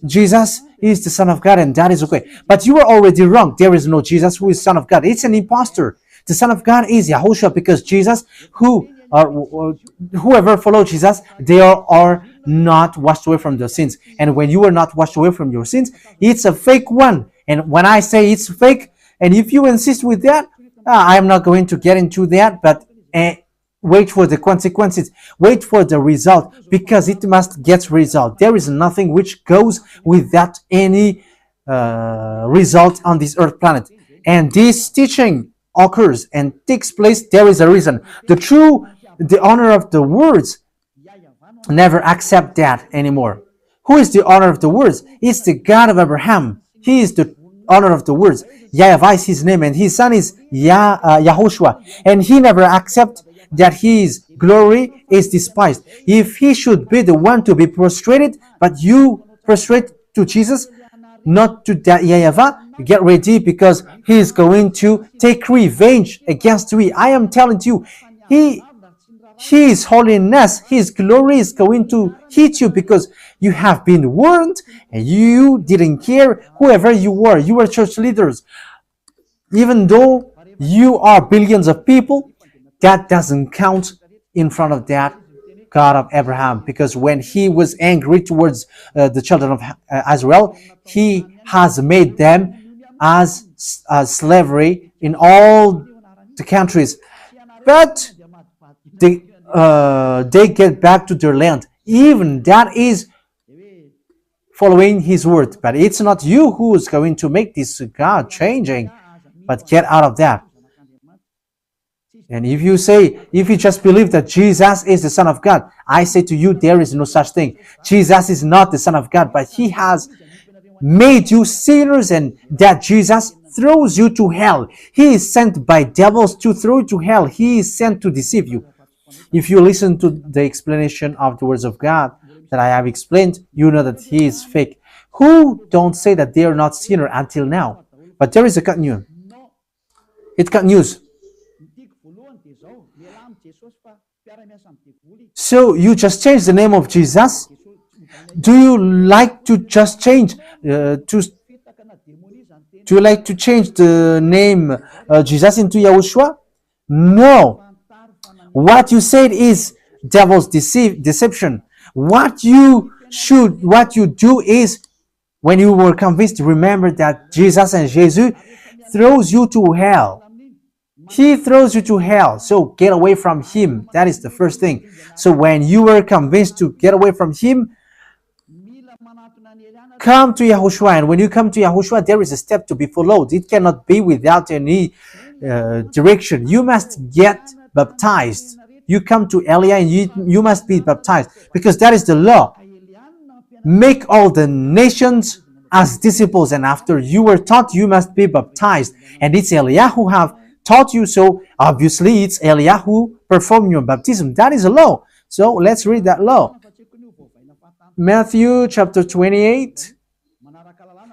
Jesus is the Son of God and that is okay. But you are already wrong. There is no Jesus who is Son of God. It's an impostor. The Son of God is YAHOSHUAH, because Jesus, whoever follows Jesus, they are not washed away from their sins. And when you are not washed away from your sins, it's a fake one. And when I say it's fake, and if you insist with that, I am not going to get into that, but wait for the consequences. Wait for the result, because it must get result. There is nothing which goes without any result on this earth planet. And this teaching occurs and takes place. There is a reason. The honor of the words never accept that anymore. Who is the honor of the words? It's the God of Abraham. He is the honor of the words. YAHVAH is his name, and his son is YAHOSHUAH, and he never accepts that his glory is despised. If he should be the one to be prostrated, but you prostrate to Jesus, not to that YAHVAH, get ready, because he is going to take revenge against you. I am telling you, his holiness, his glory is going to hit you, because you have been warned and you didn't care. Whoever you were church leaders. Even though you are billions of people, that doesn't count in front of that God of Abraham, because when he was angry towards the children of Israel, he has made them as slavery in all the countries. But they get back to their land. Even that is following his word. But it's not you who is going to make this God changing. But get out of that. And if you just believe that Jesus is the Son of God, I say to you, there is no such thing. Jesus is not the Son of God, but he has made you sinners, and that Jesus throws you to hell. He is sent by devils to throw you to hell. He is sent to deceive you. If you listen to the explanation of the words of God that I have explained, you know that he is fake. Who don't say that they are not sinner until now? But there is a good news. It's good news. So you just change the name of Jesus? Do you like to just change do you like to change the name Jesus into YAHOSHUAH? No. What you said is devil's deception. What you do is, when you were convinced, remember that Jesus and Jesus throws you to hell. He throws you to hell. So get away from him. That is the first thing. So when you were convinced to get away from him, come to Yahushua. And when you come to Yahushua, there is a step to be followed. It cannot be without any direction. You must get baptized. You come to Elia and you must be baptized, because that is the law. Make all the nations as disciples, and after you were taught, you must be baptized. And it's Elia who have taught you, so obviously it's Elia who performed your baptism. That is a law. So let's read that law. Matthew chapter 28.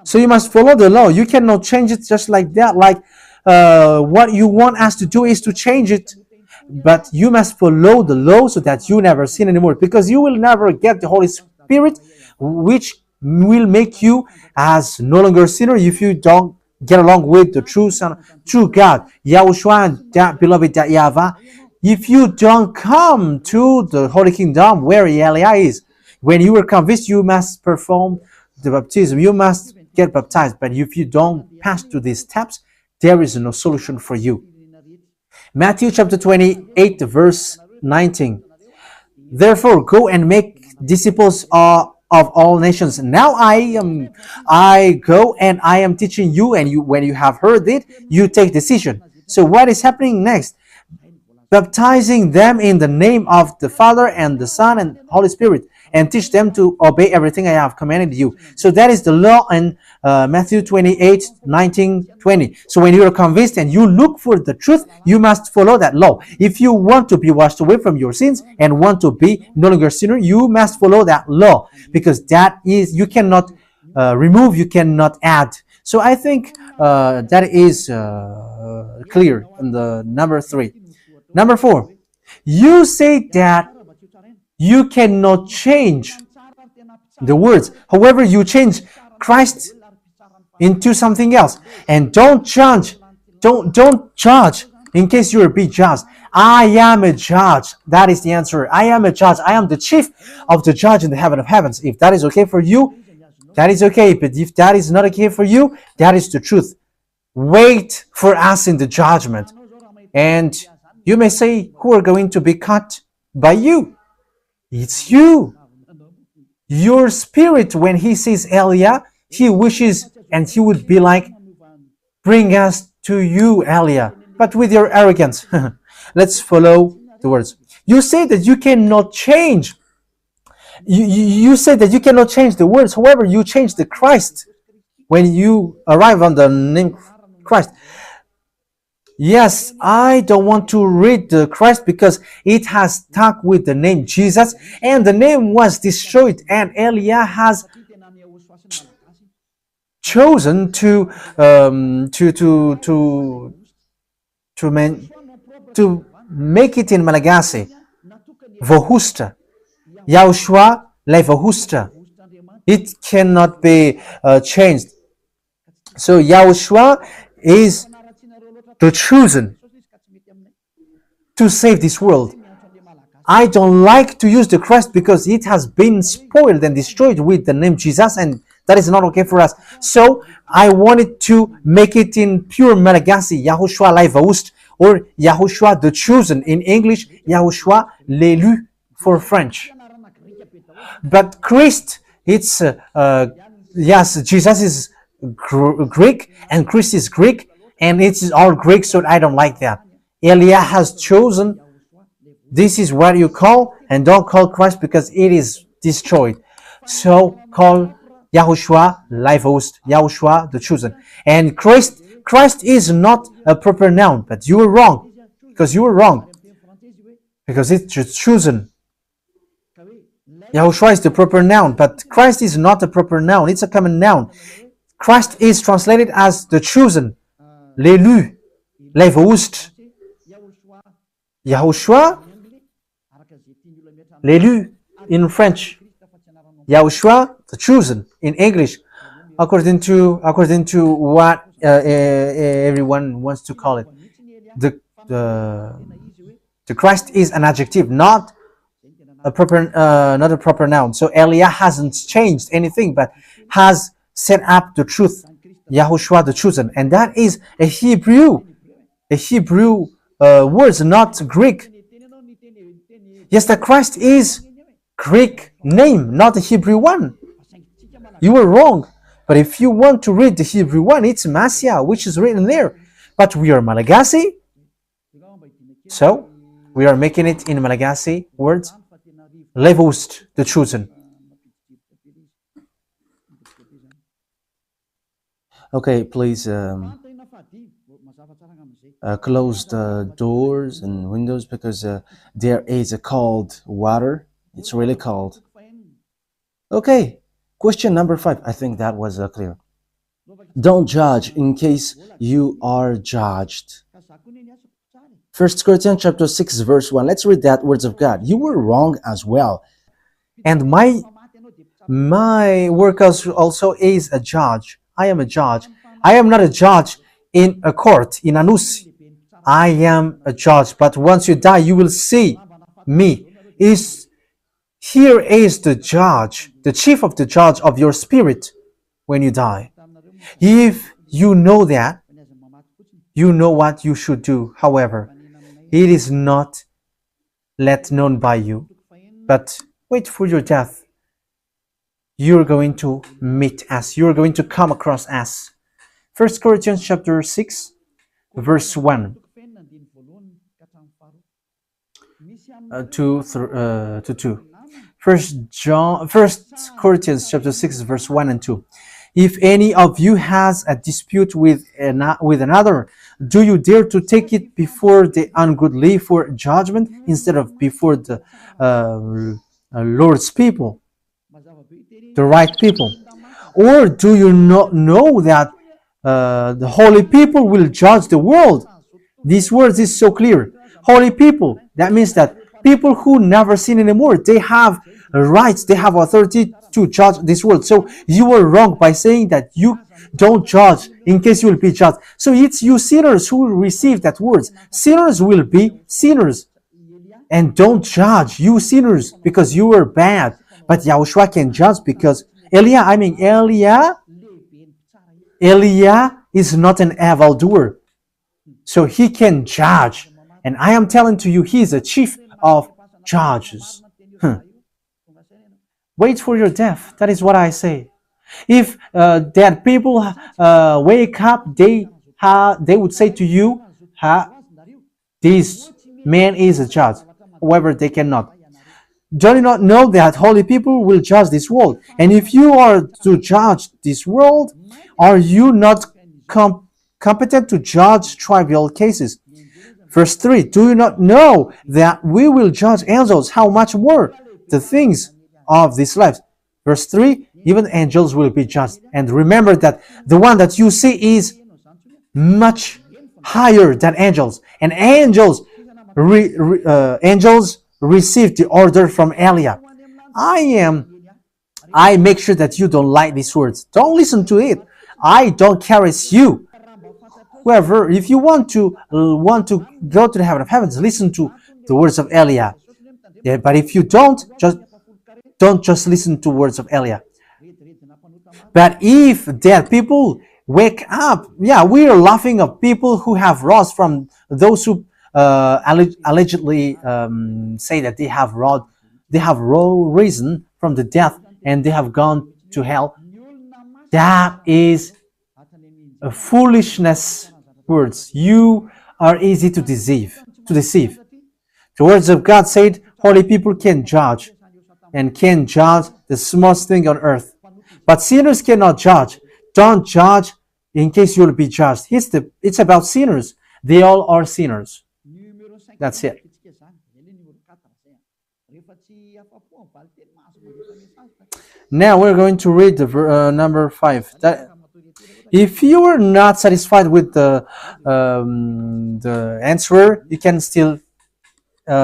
So you must follow the law. You cannot change it just like that. Like what you want us to do is to change it. But you must follow the law so that you never sin anymore. Because you will never get the Holy Spirit, which will make you as no longer a sinner if you don't get along with the true Son, true God, Yahushua, and that beloved that YAHVAH. If you don't come to the Holy Kingdom where Elia is, when you were convinced, you must perform the baptism. You must get baptized. But if you don't pass through these steps, there is no solution for you. Matthew chapter 28, verse 19. Therefore, go and make disciples of all nations. Now I go and I am teaching you, and when you have heard it, you take decision. So what is happening next? Baptizing them in the name of the Father and the Son and Holy Spirit, and teach them to obey everything I have commanded you. So that is the law in Matthew 28, 19, 20. So when you are convinced and you look for the truth, you must follow that law. If you want to be washed away from your sins and want to be no longer a sinner, you must follow that law, because that is, you cannot remove, you cannot add. So I think that is clear in the number 3. Number 4, you say that you cannot change the words. However, you change Christ into something else. And don't judge. Don't judge in case you will be judged. I am a judge. That is the answer. I am a judge. I am the chief of the judge in the heaven of heavens. If that is okay for you, that is okay. But if that is not okay for you, that is the truth. Wait for us in the judgment. And you may say, who are going to be cut by you? It's you. Your spirit, when he sees Elia, he wishes and he would be like, bring us to you, Elia. But with your arrogance. Let's follow the words. You say that you cannot change. You say that you cannot change the words. However, you change the Christ when you arrive on the name Christ. Yes, I don't want to read the Christ because it has stuck with the name Jesus, and the name was destroyed, and Elia has chosen to make it in Malagasy. Vohusta. YAHOSHUAH Vohusta. It cannot be changed. So YAHOSHUAH is the chosen to save this world. I don't like to use the Christ because it has been spoiled and destroyed with the name Jesus, and that is not okay for us. So I wanted to make it in pure Malagasy, YAHOSHUAH Vohusta, or YAHOSHUAH the chosen. In English, YAHOSHUAH l'élu for French. But Christ, it's yes, Jesus is Greek and Christ is Greek, and it's all Greek, so I don't like that. Elia has chosen. This is what you call, and don't call Christ because it is destroyed. So call YAHOSHUAH Vohusta, YAHOSHUAH the chosen. And Christ is not a proper noun, but you were wrong, because you were wrong, because it's chosen. YAHOSHUAH is the proper noun, but Christ is not a proper noun. It's a common noun. Christ is translated as the chosen, l'élu, Vohusta. YAHOSHUAH, l'élu in French. YAHOSHUAH, the chosen in English, according to what everyone wants to call it. The Christ is an adjective, not a proper noun. So Elia hasn't changed anything, but has set up the truth, YAHOSHUAH the chosen, and that is a Hebrew Hebrew words, not Greek. Yes, the Christ is Greek name, not the Hebrew one. You were wrong. But if you want to read the Hebrew one, it's Messiah, which is written there. But we are Malagasy, so we are making it in Malagasy words. Levust, the chosen. Okay, please close the doors and windows because there is a cold water. It's really cold. Okay, question number 5. I think that was clear. Don't judge in case you are judged. 1 Corinthians chapter 6 verse 1. Let's read that words of God. You were wrong as well. And my work also is a judge. I am a judge. I am not a judge in a court, in Anusi. I am a judge, but once you die, you will see me. Here is the judge, the chief of the judge of your spirit when you die. If you know that, you know what you should do. However, it is not let known by you, but wait for your death. You're going to meet us. You're going to come across us. 1 Corinthians chapter 6, verse 1 to 2. First Corinthians chapter 6, verse 1 and 2. If any of you has a dispute with another, do you dare to take it before the ungodly for judgment instead of before the Lord's people, the right people? Or do you not know that the holy people will judge the world? These words is so clear. Holy people, that means that people who never sin anymore, they have rights, they have authority to judge this world. So you were wrong by saying that you don't judge in case you will be judged. So it's you sinners who will receive that words. Sinners will be sinners. And don't judge, you sinners, because you were bad. But Yahushua can judge because Elia is not an evildoer. So he can judge. And I am telling to you, he is a chief of judges. Wait for your death. That is what I say. If dead people wake up, they would say to you, this man is a judge. However, they cannot. Do you not know that holy people will judge this world? And if you are to judge this world, are you not competent to judge trivial cases? Verse 3, do you not know that we will judge angels? How much more the things of this life? Verse 3, even angels will be judged. And remember that the one that you see is much higher than angels. And angels received the order from Elia. I make sure that you don't like these words. Don't listen to it. I don't caress you. However, if you want to go to the heaven of heavens, listen to the words of Elia. Yeah, but if you don't just listen to words of Elia. But if dead people wake up, yeah, we are laughing of people who have rose from those who allegedly say that they have risen from the death and they have gone to hell. That is a foolishness words. You are easy to deceive. The words of God said, holy people can judge and can judge the smallest thing on earth. But sinners cannot judge. Don't judge in case you'll be judged. It's about sinners. They all are sinners. That's it. Now we're going to read the number 5. If you are not satisfied with the answer, you can still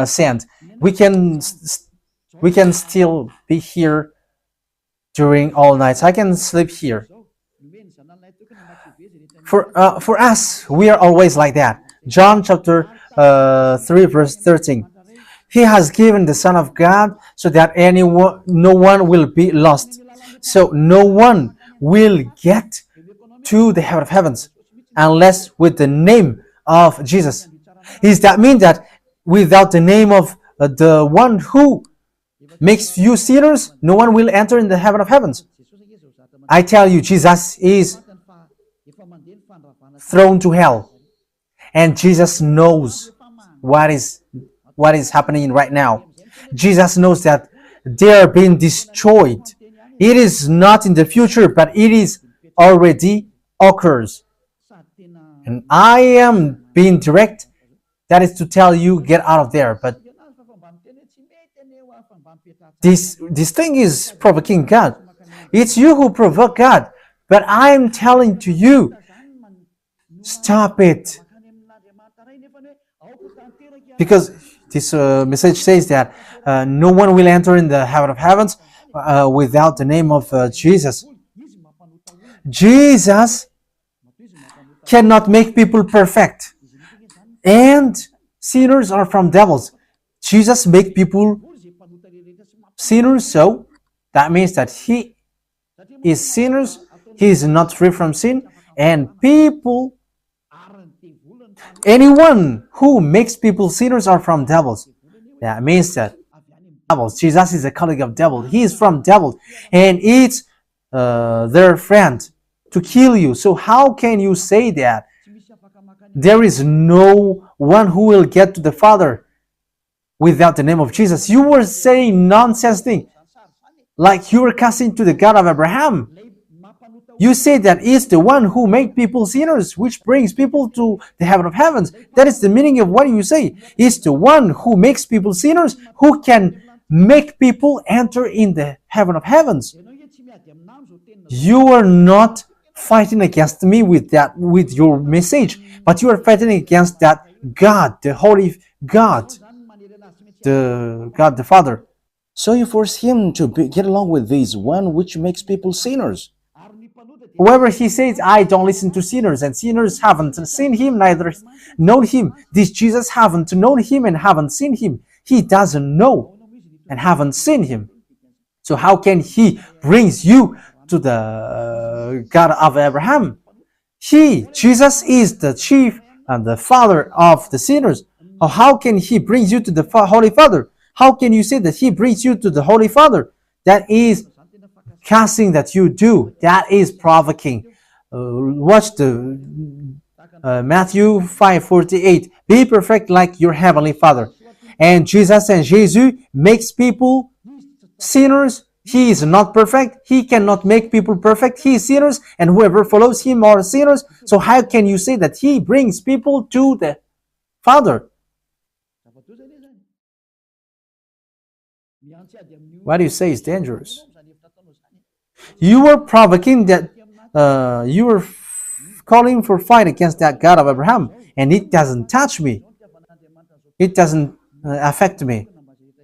send. We can still be here during all nights. I can sleep here. For us, we are always like that. John chapter 3 verse 13. He has given the Son of God so that no one will be lost. So no one will get to the heaven of heavens unless with the name of Jesus. Is that mean that without the name of the one who makes you sinners, no one will enter in the heaven of heavens? I tell you, Jesus is thrown to hell, and Jesus knows what is happening right now. Jesus knows that they are being destroyed. It is not in the future, but it is already occurs. And I am being direct. That is to tell you, get out of there. But this thing is provoking God. It's you who provoke God. But I am telling to you, stop it. Because this message says that no one will enter in the heaven of heavens without the name of Jesus. Jesus cannot make people perfect. And sinners are from devils. Jesus make people sinners, so that means that he is sinners. He is not free from sin. And people, anyone who makes people sinners are from devils. That means that devils. Jesus is a colleague of devil. He is from devil, and it's their friend to kill you. So how can you say that? There is no one who will get to the Father without the name of Jesus. You were saying nonsense thing, like you were casting to the God of Abraham. You say that it's the one who makes people sinners, which brings people to the heaven of heavens. That is the meaning of what you say. It's the one who makes people sinners who can make people enter in the heaven of heavens. You are not fighting against me with your message, but you are fighting against that God, the Holy God, the God the Father. So you force him to get along with this one which makes people sinners. Whoever he says, I don't listen to sinners, and sinners haven't seen him, neither known him. This Jesus haven't known him and haven't seen him. He doesn't know and haven't seen him. So how can he brings you to the God of Abraham? Jesus is the chief and the father of the sinners. How can he bring you to the Holy Father? How can you say that he brings you to the Holy Father? That is casting that you do. That is provoking. Watch the Matthew 5:48. Be perfect like your heavenly Father. And Jesus makes people sinners. He is not perfect. He cannot make people perfect. He is sinners, and whoever follows him are sinners. So how can you say that he brings people to the Father? What do you say is dangerous? You were provoking that. You were calling for fight against that God of Abraham, and it doesn't touch me. It doesn't affect me.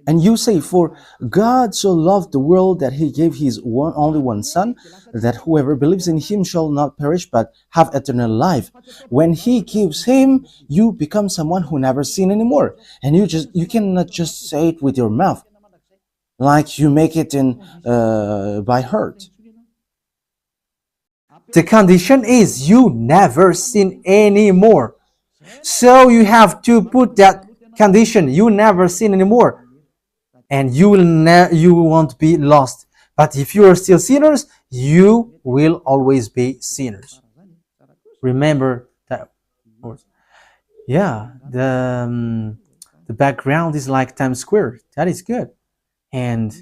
And you say, for God so loved the world that he gave his only one son, that whoever believes in him shall not perish but have eternal life. When he gives him, you become someone who never sin anymore. And you cannot just say it with your mouth, like you make it by heart. The condition is you never sin anymore. So you have to put that condition, you never sin anymore, and you won't be lost. But if you are still sinners, you will always be sinners. Remember that. Yeah, the background is like Times Square. That is good. And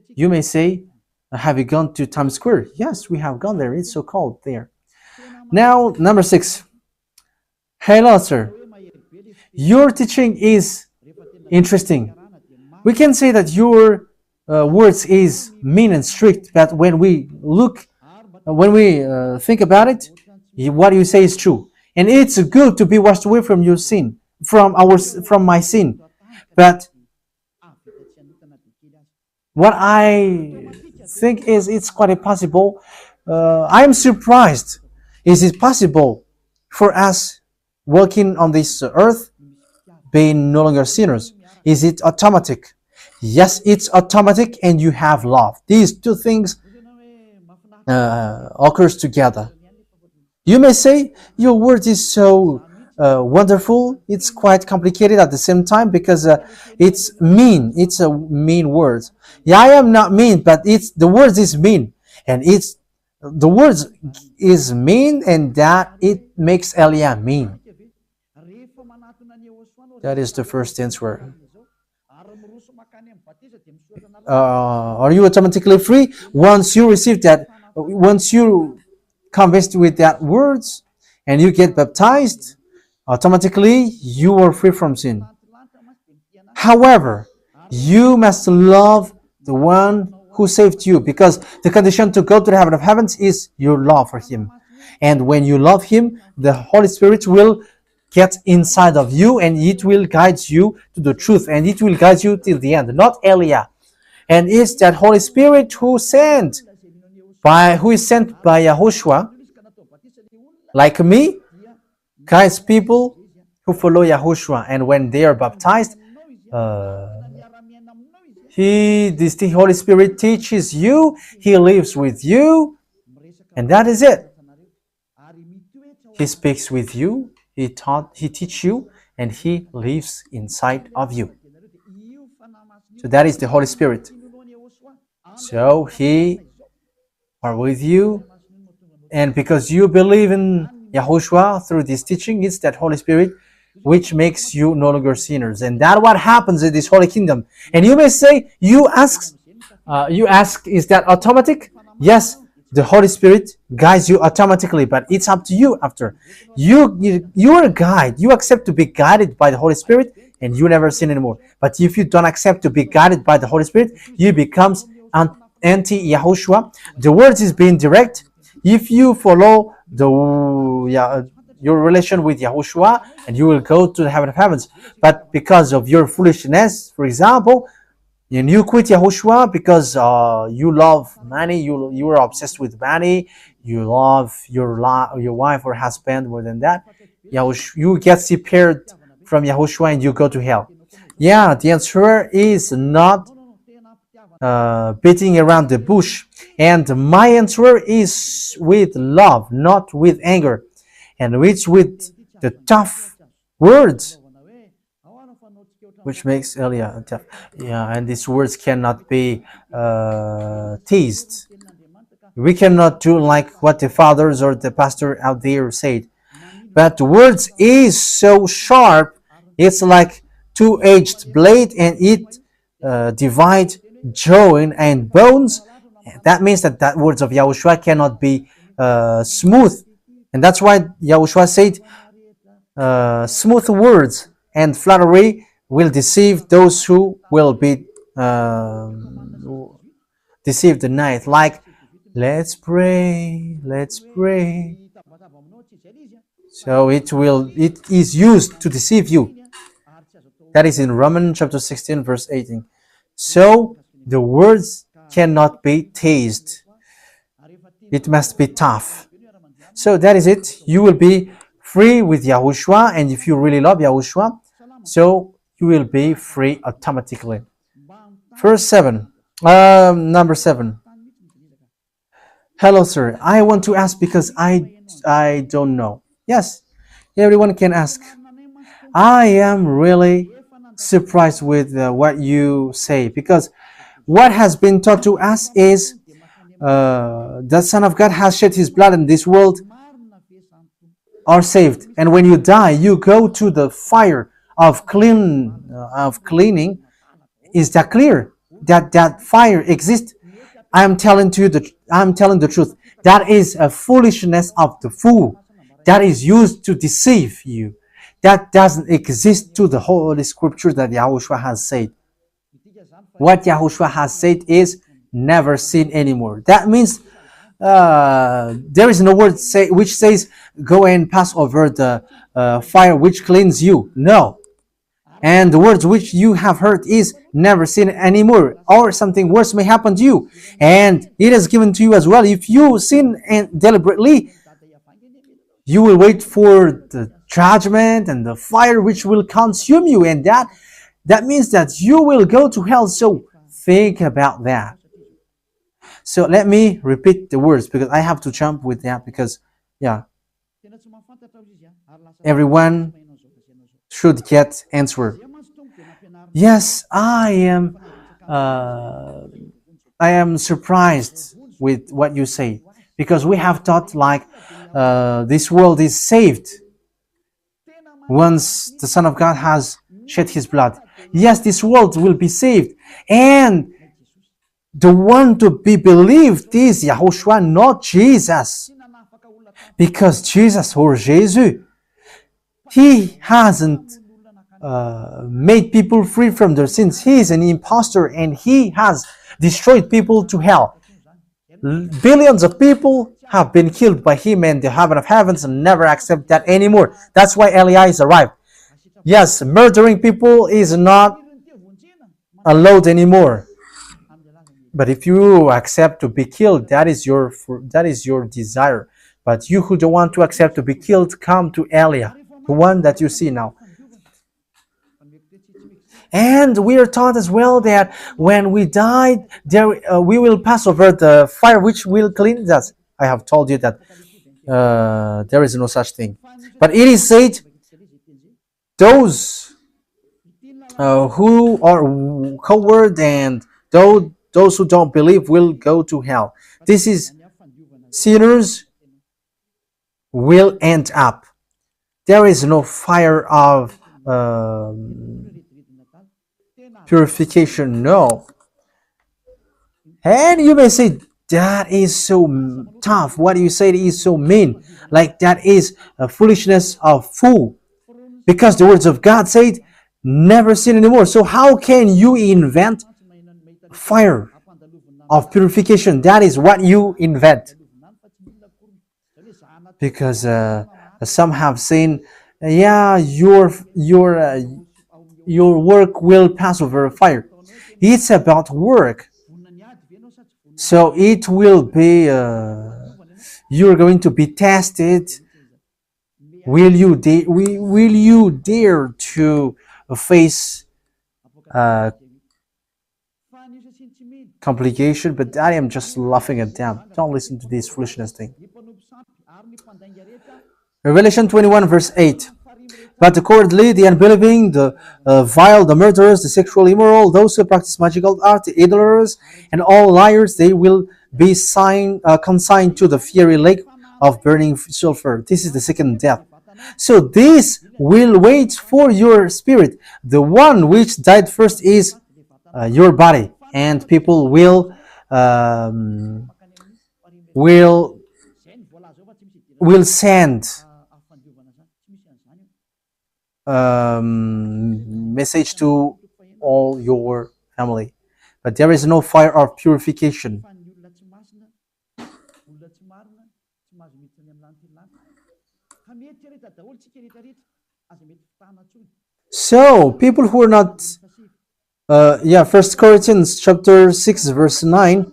you may say, have you gone to Times Square? Yes, we have gone there. It's so cold there. Now, number 6. Hello, sir. Your teaching is interesting. We can say that your words is mean and strict, but when we think about it, what you say is true. And it's good to be washed away from your sin, from my sin. But what I think is it's quite impossible. I'm surprised. Is it possible for us walking on this earth being no longer sinners? Is it automatic? Yes, it's automatic, and you have love. These two things occurs together. You may say your word is so wonderful. It's quite complicated at the same time because it's mean. It's a mean word. Yeah, I am not mean, but it's the word is mean, and it's the words is mean, and that it makes Elia mean. That is the first answer. Are you automatically free once you receive that? Once you convinced with that words and you get baptized, automatically you are free from sin. However, you must love the one who saved you, because the condition to go to the heaven of heavens is your love for him. And when you love him, the Holy Spirit will get inside of you and it will guide you to the truth, and it will guide you till the end, not Elia. And it's that Holy Spirit who is sent by YAHOSHUAH, like me, guides people who follow YAHOSHUAH, and when they are baptized, the Holy Spirit teaches you, he lives with you, and that is it. He speaks with you, he teaches you, and he lives inside of you. So that is the Holy Spirit. So he are with you, and because you believe in YAHOSHUAH through this teaching, it's that Holy Spirit which makes you no longer sinners, and that's what happens in this holy kingdom. And you may say, you ask, is that automatic? Yes, the Holy Spirit guides you automatically, but it's up to you after. You are a guide. You accept to be guided by the Holy Spirit, and you never sin anymore. But if you don't accept to be guided by the Holy Spirit, you becomes an anti-YAHOSHUAH. The word is being direct. If you follow your relation with YAHOSHUAH, and you will go to the heaven of heavens. But because of your foolishness, for example, and you quit YAHOSHUAH because you love money, you are obsessed with money, you love your wife or husband more than that, you get separated from YAHOSHUAH and you go to hell. Yeah, the answer is not beating around the bush, and my answer is with love, not with anger, and it's with the tough words, which makes Elia tough. Yeah, and these words cannot be teased. We cannot do like what the fathers or the pastor out there said. But the words is so sharp, it's like two-edged blade, and it divides joint and bones. That means that words of YAHOSHUAH cannot be smooth. And that's why YAHOSHUAH said, smooth words and flattery will deceive those who will be deceived tonight. Like, let's pray, let's pray. So it is used to deceive you. That is in Romans chapter 16, verse 18. So the words cannot be tased. It must be tough. So that is it. You will be free with YAHOSHUAH, and if you really love YAHOSHUAH, so you will be free automatically. Number 7. Hello, sir. I want to ask because I don't know. Yes, everyone can ask. I am really surprised with what you say, because what has been taught to us is the Son of God has shed his blood in this world are saved, and when you die you go to the fire of cleaning. Is that clear? That fire exists? I'm telling the truth. That is a foolishness of the fool. That is used to deceive you. That doesn't exist to the Holy Scripture that YAHOSHUAH has said. What YAHOSHUAH has said is never sin anymore. That means there is no word which says go and pass over the fire which cleans you. No. And the words which you have heard is never sin anymore, or something worse may happen to you. And it is given to you as well. If you sin deliberately, you will wait for the judgment and the fire which will consume you. And that means that you will go to hell. So think about that. So let me repeat the words, because I have to jump with that, because yeah. Everyone should get answer. Yes, I am surprised with what you say, because we have thought like this world is saved once the Son of God has shed his blood. Yes, this world will be saved, and the one to be believed is Yahushua, not Jesus, because Jesus, or Jesus, he hasn't made people free from their sins. He is an impostor, and he has destroyed people to hell. Billions of people have been killed by him, and the heaven of heavens never accept that anymore. That's why Elias arrived. Yes, murdering people is not allowed anymore. But if you accept to be killed, that is your desire. But you who don't want to accept to be killed, come to Elia, the one that you see now. And we are taught as well that when we die, we will pass over the fire which will cleanse us. I have told you that there is no such thing. But it is said, those who are coward and those who don't believe will go to hell. This is sinners will end up. There is no fire of purification, no. And you may say, that is so tough. What you say is so mean. Like that is a foolishness of fool. Because the words of God said, never sin anymore. So how can you invent fire of purification? That is what you invent. Because some have seen, yeah, your work will pass over fire. It's about work. So it will be, you're going to be tested. Will you dare to face complication? But I am just laughing at them. Don't listen to this foolishness thing. Revelation 21 verse 8. But the cowardly, the unbelieving, the vile, the murderers, the sexual immoral, those who practice magical art, the idlers, and all liars, they will be consigned to the fiery lake of burning sulfur. This is the second death. So this will wait for your spirit. The one which died first is your body, and people will send message to all your family. But there is no fire of purification. So people who are not 1 Corinthians chapter 6 verse 9,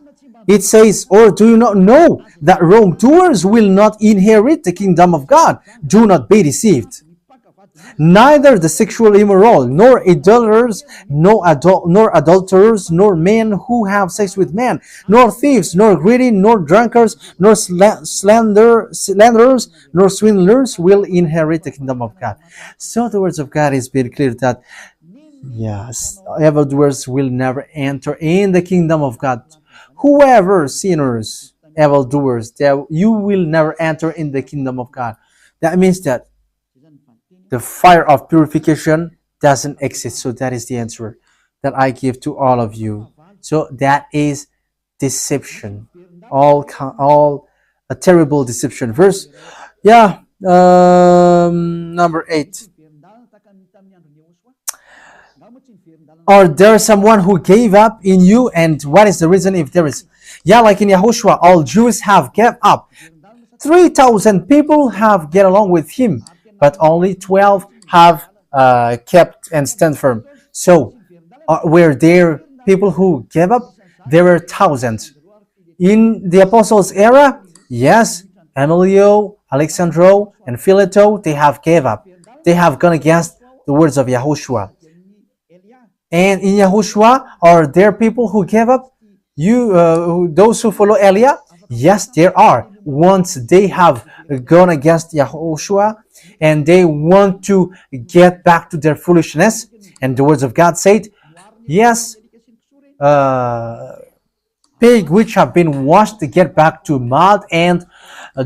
it says, or do you not know that wrongdoers will not inherit the kingdom of God? Do not be deceived. Neither the sexual immoral, nor idolaters, nor adulterers, nor men who have sex with men, nor thieves, nor greedy, nor drunkards, nor slanderers, nor swindlers will inherit the kingdom of God. So the words of God is very clear that yes, evildoers will never enter in the kingdom of God. Whoever sinners, evildoers, you will never enter in the kingdom of God. That means that the fire of purification doesn't exist. So that is the answer that I give to all of you. So that is deception, all a terrible deception. Verse, number 8. Or there is someone who gave up in you, and what is the reason if there is? Yeah, like in Yahushua, all Jews have gave up. 3,000 people have get along with him, but only 12 have kept and stand firm. So, were there people who gave up? There were thousands. In the apostles' era, yes, Emilio, Alexandro, and Phileto, they have gave up. They have gone against the words of Yahushua. And in Yahushua, are there people who gave up? Those who follow Elia? Yes, there are. Once they have gone against Yahushua, and they want to get back to their foolishness. And the words of God said, yes, pig which have been washed to get back to mud, and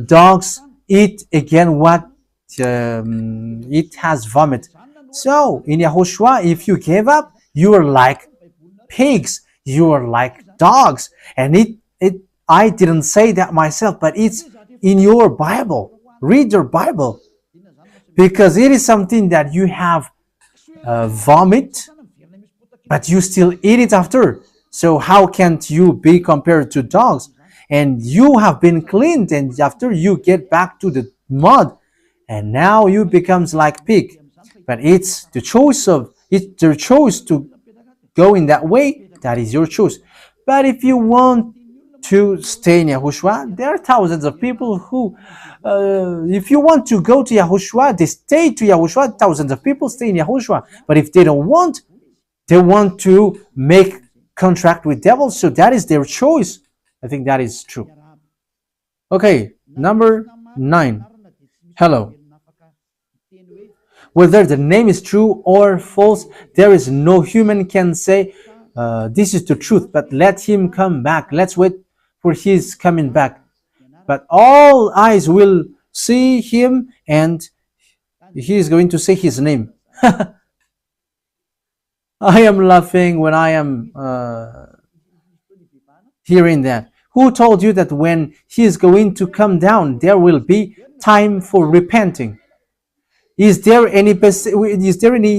dogs eat again what it has vomit. So in Yahushua, if you gave up, you are like pigs, you are like dogs. And it I didn't say that myself, but it's in your Bible. Read your Bible, because it is something that you have vomit, but you still eat it after. So how can't you be compared to dogs? And you have been cleaned, and after you get back to the mud, and now you becomes like pig. But it's their choice to go in that way. That is your choice. But if you want to stay in Yahushua, there are thousands of people who, if you want to go to Yahushua, they stay to Yahushua. Thousands of people stay in Yahushua. But if they don't want, they want to make contract with devils. So that is their choice. I think that is true. Okay, number 9. Hello. Whether the name is true or false, there is no human can say, this is the truth, but let him come back. Let's wait for his coming back. But all eyes will see him, and he is going to say his name. I am laughing when I am hearing that. Who told you that when he is going to come down, there will be time for repenting? Is there any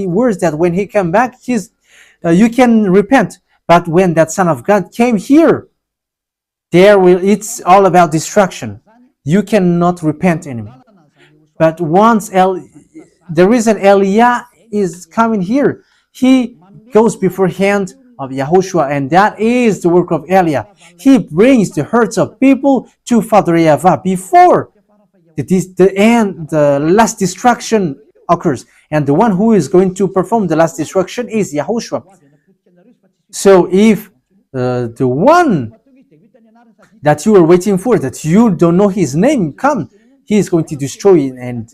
words that when he come back, you can repent? But when that Son of God came here, it's all about destruction. You cannot repent anymore. But once the reason Eliah is coming here, he goes beforehand of Yahushua, and that is the work of Eliah. He brings the hearts of people to Father YAHVAH before the last destruction occurs. And the one who is going to perform the last destruction is Yahushua. So if the one that you are waiting for, that you don't know his name, come, he is going to destroy it, and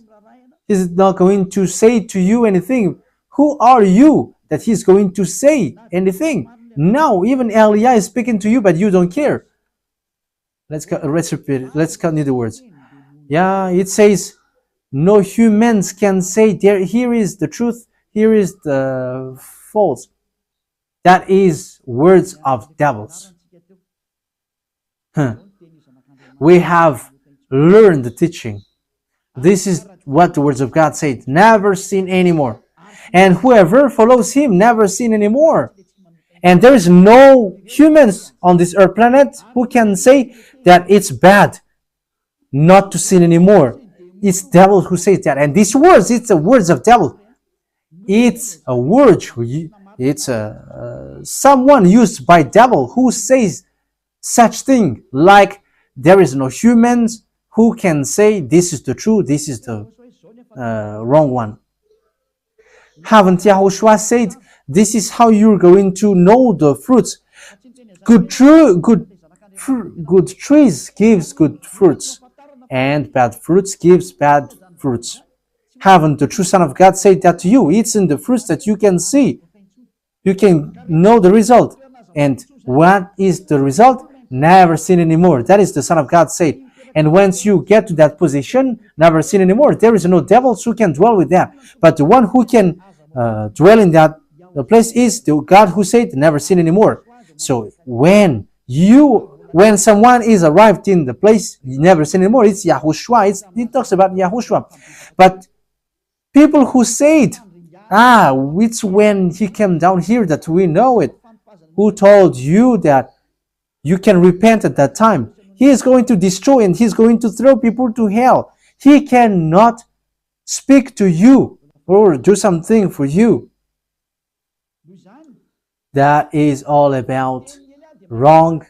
he's not going to say to you anything. Who are you that he's going to say anything? Now, even Eliah is speaking to you, but you don't care. Let's repeat it. Let's continue the words. Yeah, it says, no humans can say, here is the truth, here is the false. That is words of devils. We have learned the teaching. This is what the words of God say. Never sin anymore. And whoever follows him, never sin anymore. And there is no humans on this earth planet who can say that it's bad not to sin anymore. It's devil who says that. And these words, it's the words of devil. It's a word. It's someone used by devil who says such thing, like there is no humans who can say this is the truth, this is the wrong one. Haven't Yahushua said, this is how you're going to know the fruits? Good trees gives good fruits, and bad fruits gives bad fruits. Haven't the true Son of God said that to you? It's in the fruits that you can see. You can know the result. And what is the result? Never sin anymore. That is the Son of God said. And once you get to that position, never sin anymore, there is no devils who can dwell with that. But the one who can dwell in that place is the God who said, never sin anymore. So when someone is arrived in the place, never sin anymore, it's Yahushua. It talks about Yahushua. But people who said, it's when he came down here that we know it. Who told you that you can repent at that time? He is going to destroy, and he's going to throw people to hell. He cannot speak to you or do something for you. That is all about wrong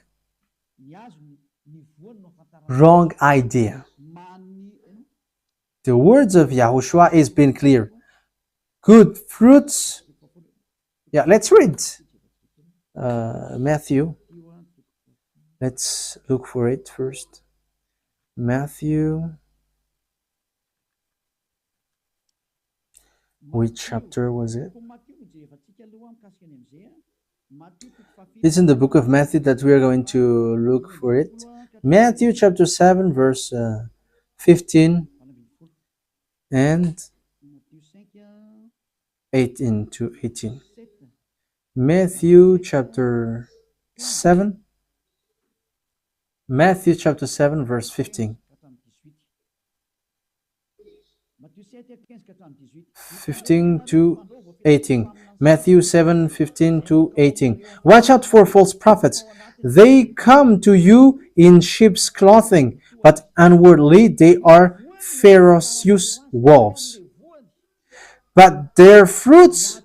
idea. The words of Yahushua is being clear. Good fruits. Yeah, let's read Matthew. Let's look for it first. Matthew Which chapter was it? It's in the book of Matthew that we are going to look for it. Matthew chapter 7, verse 15 and 18 to 18. Matthew chapter 7, verse 15. 15 to 18. Matthew 7, 15 to 18. Watch out for false prophets. They come to you in sheep's clothing, but inwardly they are ferocious wolves. But their fruits,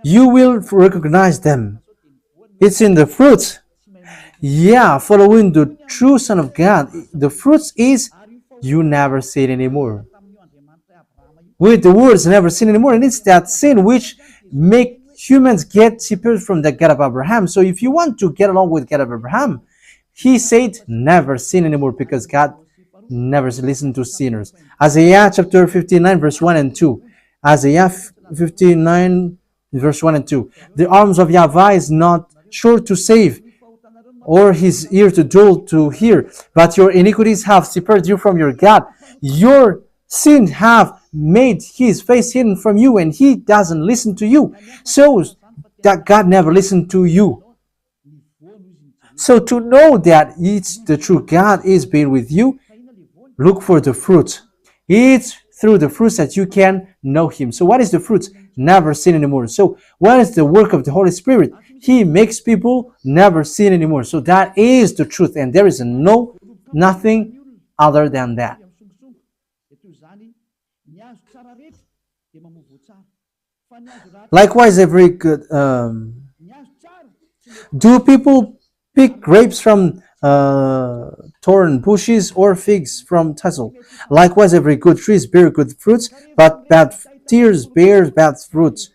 you will recognize them. It's in the fruits. Yeah, following the true Son of God, the fruits is you never sin anymore. With the words never sin anymore, and it's that sin which make humans get separated from the God of Abraham. So if you want to get along with God of Abraham, he said never sin anymore, because God never listened to sinners. Isaiah chapter 59 verse 1 and 2. Isaiah 59 verse 1 and 2. The arms of YAHVAH is not sure to save, or his ear to dull to hear, but your iniquities have separated you from your God. Your sins have made his face hidden from you, and he doesn't listen to you. So that God never listened to you. So to know that it's the true God is being with you, look for the fruit. It's through the fruits that you can know him. So what is the fruit? Never sin anymore. So what is the work of the Holy Spirit? He makes people never sin anymore. So that is the truth, and there is nothing other than that. Likewise, every good. Do people pick grapes from thorn bushes, or figs from thistle? Likewise, every good tree bears good fruits, but bad trees bear bad fruits.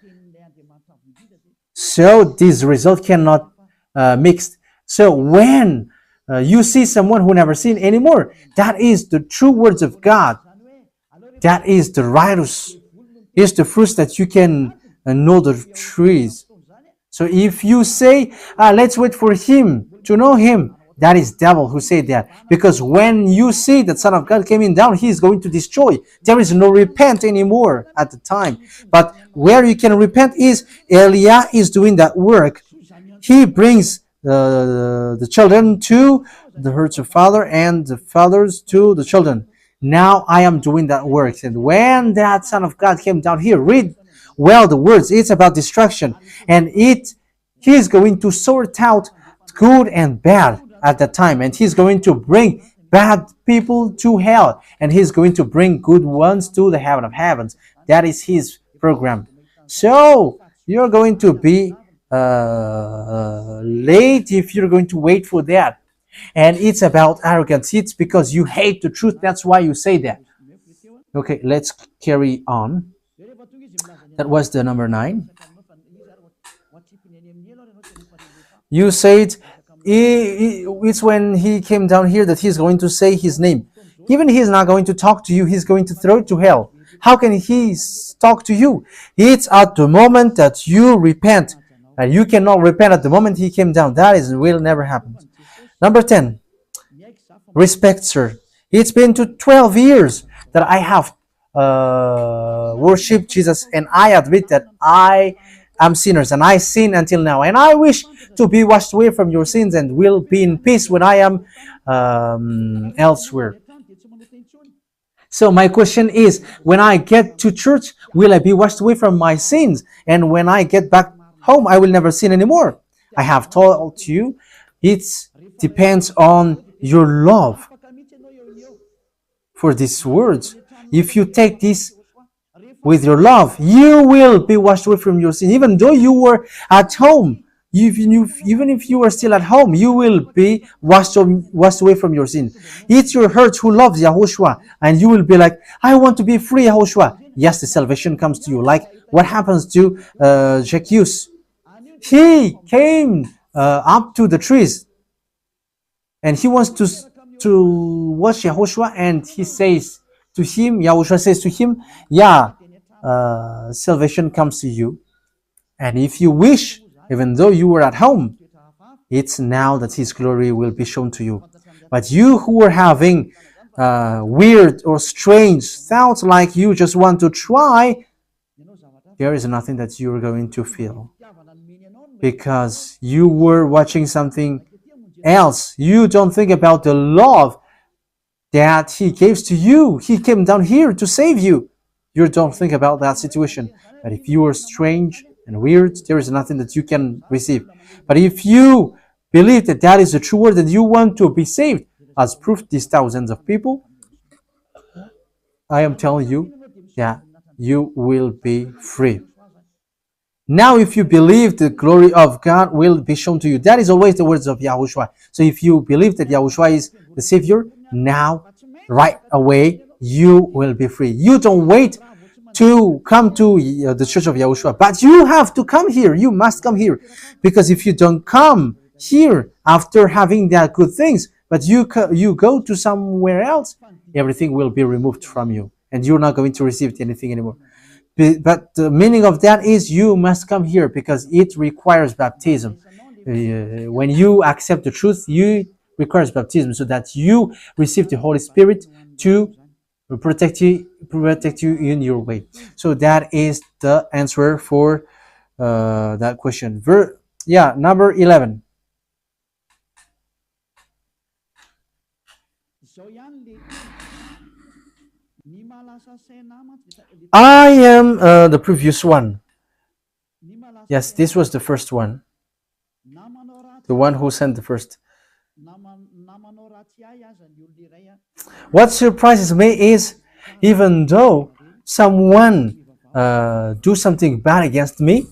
So this result cannot mix. So when you see someone who never sinned anymore, that is the true words of God. That is the righteous. Is the fruits that you can know the trees. So if you say, let's wait for him to know him, that is devil who said that. Because when you see that Son of God coming down, he is going to destroy. There is no repent anymore at the time. But where you can repent is Eliah is doing that work. He brings the children to the herds of father, and the fathers to the children. Now I am doing that work. And when that Son of God came down here, read well the words. It's about destruction. And he is going to sort out good and bad at that time. And he's going to bring bad people to hell. And he's going to bring good ones to the heaven of heavens. That is his program. So you're going to be late if you're going to wait for that. And it's about arrogance. It's because you hate the truth. That's why you say that. Okay, let's carry on. That was the number 9. You said it's when he came down here that he's going to say his name. Even he's not going to talk to you. He's going to throw it to hell. How can he talk to you? It's at the moment that you repent. And you cannot repent at the moment he came down. That will never happen. Number 10, respect, sir. It's been 12 years that I have worshipped Jesus, and I admit that I am sinners, and I sin until now. And I wish to be washed away from your sins and will be in peace when I am elsewhere. So my question is, when I get to church, will I be washed away from my sins? And when I get back home, I will never sin anymore. I have told you, it depends on your love for these words. If you take this with your love, you will be washed away from your sin. Even though you were at home, even if you are still at home, you will be washed away from your sin. It's your heart who loves YAHOSHUAH, and you will be like, I want to be free, YAHOSHUAH. Yes, the salvation comes to you. Like what happens to Zacchaeus. He came up to the trees, and he wants to watch YAHOSHUAH, and he says to him, YAHOSHUAH says to him, yeah, salvation comes to you. And if you wish, even though you were at home, it's now that His glory will be shown to you. But you who are having weird or strange thoughts, like you just want to try, there is nothing that you are going to feel, because you were watching something else. You don't think about the love that He gave to you. He came down here to save you. You don't think about that situation. But if you are strange and weird, there is nothing that you can receive. But if you believe that that is the true word, that you want to be saved, as proof these thousands of people, I am telling you that you will be free. Now, if you believe, the glory of God will be shown to you. That is always the words of YAHOSHUAH. So if you believe that YAHOSHUAH is the Savior, now, right away, you will be free. You don't wait to come to the Church of YAHOSHUAH, but you have to come here. You must come here, because if you don't come here after having that good things, but you go to somewhere else, everything will be removed from you, and you're not going to receive anything anymore. But the meaning of that is you must come here, because it requires baptism. When you accept the truth, you requires baptism, so that you receive the Holy Spirit to protect you in your way. So that is the answer for that question. Number 11. I am the previous one. Yes, this was the first one. The one who sent the first. What surprises me is, even though someone do something bad against me,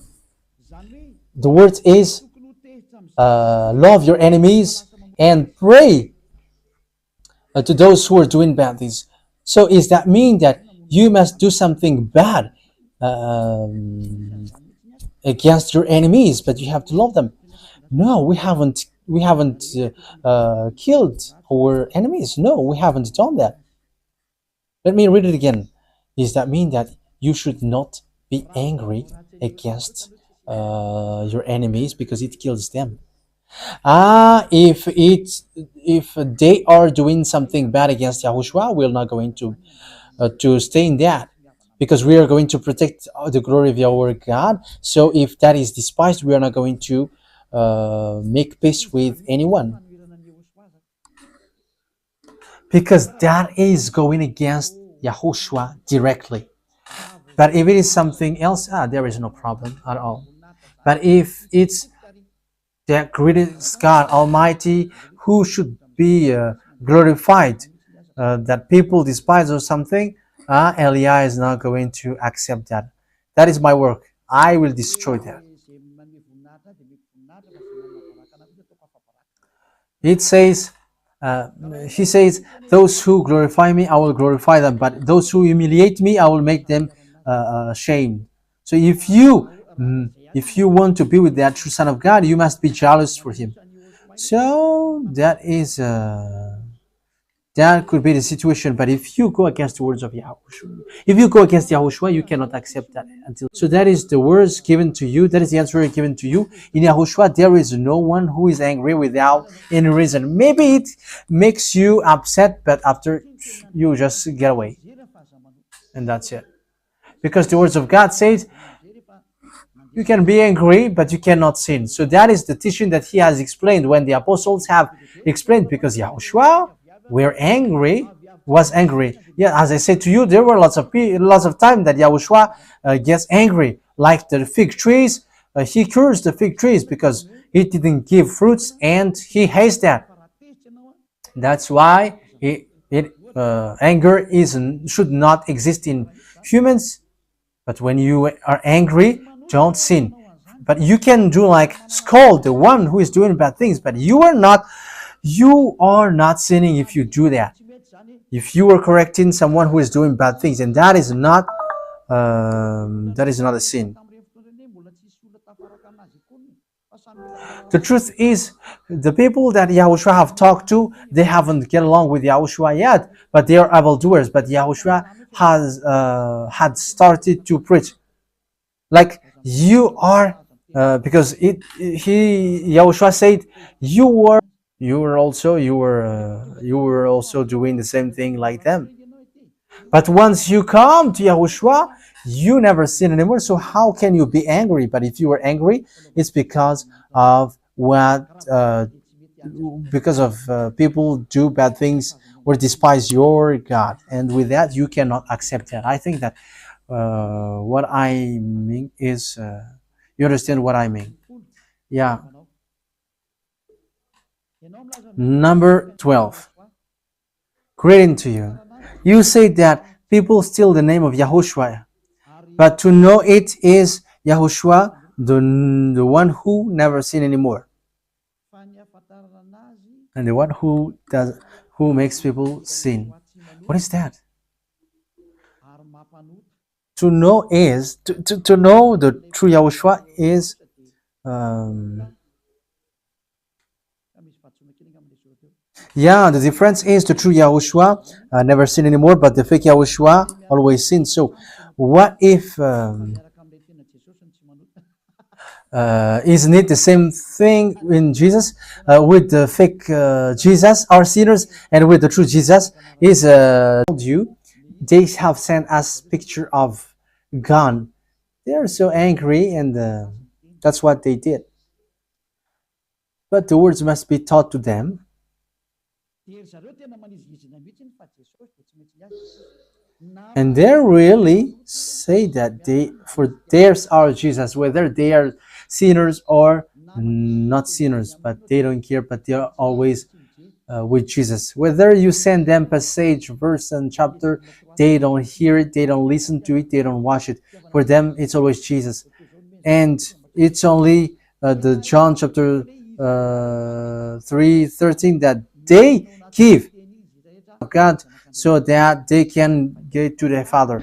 the word is love your enemies and pray to those who are doing bad things. So does that mean that you must do something bad against your enemies, but you have to love them? No, we haven't killed our enemies. No, we haven't done that. Let me read it again. Does that mean that you should not be angry against your enemies because it kills them? If they are doing something bad against YAHOSHUAH, we're not going to stay in that, because we are going to protect the glory of our God. So if that is despised, we are not going to make peace with anyone, because that is going against YAHOSHUAH directly. But if it is something else, there is no problem at all. But if it's that greatest God Almighty who should be glorified, that people despise or something, Eliah is not going to accept that. That is my work. I will destroy that. It says, he says, those who glorify me, I will glorify them, but those who humiliate me, I will make them ashamed. So if you want to be with that true Son of God, you must be jealous for him. So that is that could be the situation. But if you go against the words of YAHOSHUAH, if you go against YAHOSHUAH, you cannot accept that until. So that is the words given to you. That is the answer given to you. In YAHOSHUAH, there is no one who is angry without any reason. Maybe it makes you upset, but after you just get away, and that's it. Because the words of God says, you can be angry, but you cannot sin. So that is the teaching that he has explained when the apostles have explained, because YAHOSHUAH was angry. Yeah, as I said to you, there were lots of time that YAHOSHUAH gets angry, like the fig trees. He cursed the fig trees because it didn't give fruits, and he hates that. That's why anger should not exist in humans. But when you are angry, don't sin. But you can do like scold the one who is doing bad things, but you are not sinning if you do that. If you are correcting someone who is doing bad things, and that is not a sin. The truth is, the people that YAHOSHUAH have talked to, they haven't get along with YAHOSHUAH yet, but they are evildoers. But YAHOSHUAH had started to preach. Like you are, because Yahushua said, you were also doing the same thing like them. But once you come to Yahushua, you never sin anymore. So how can you be angry? But if you are angry, it's because of people do bad things or despise your God, and with that you cannot accept that. I think that what I mean is, you understand what I mean. Yeah. Number 12. Greeting to you. You say that people steal the name of Yahushua, but to know it is Yahushua, the one who never sin anymore, and the one who makes people sin. What is that? To know is to know the true Yahushua is, the difference is the true Yahushua never sin anymore, but the fake Yahushua always sin. So what if, isn't it the same thing in Jesus? With the fake Jesus are sinners, and with the true Jesus is, told you, they have sent us picture of God. They are so angry, and that's what they did. But the words must be taught to them. And they really say that for theirs are Jesus, whether they are sinners or not sinners, but they don't care, but they are always with Jesus. Whether you send them passage, verse, and chapter, they don't hear it, they don't listen to it, they don't watch it. For them, it's always Jesus. And it's only the John chapter 3:13 that they give God so that they can get to the Father.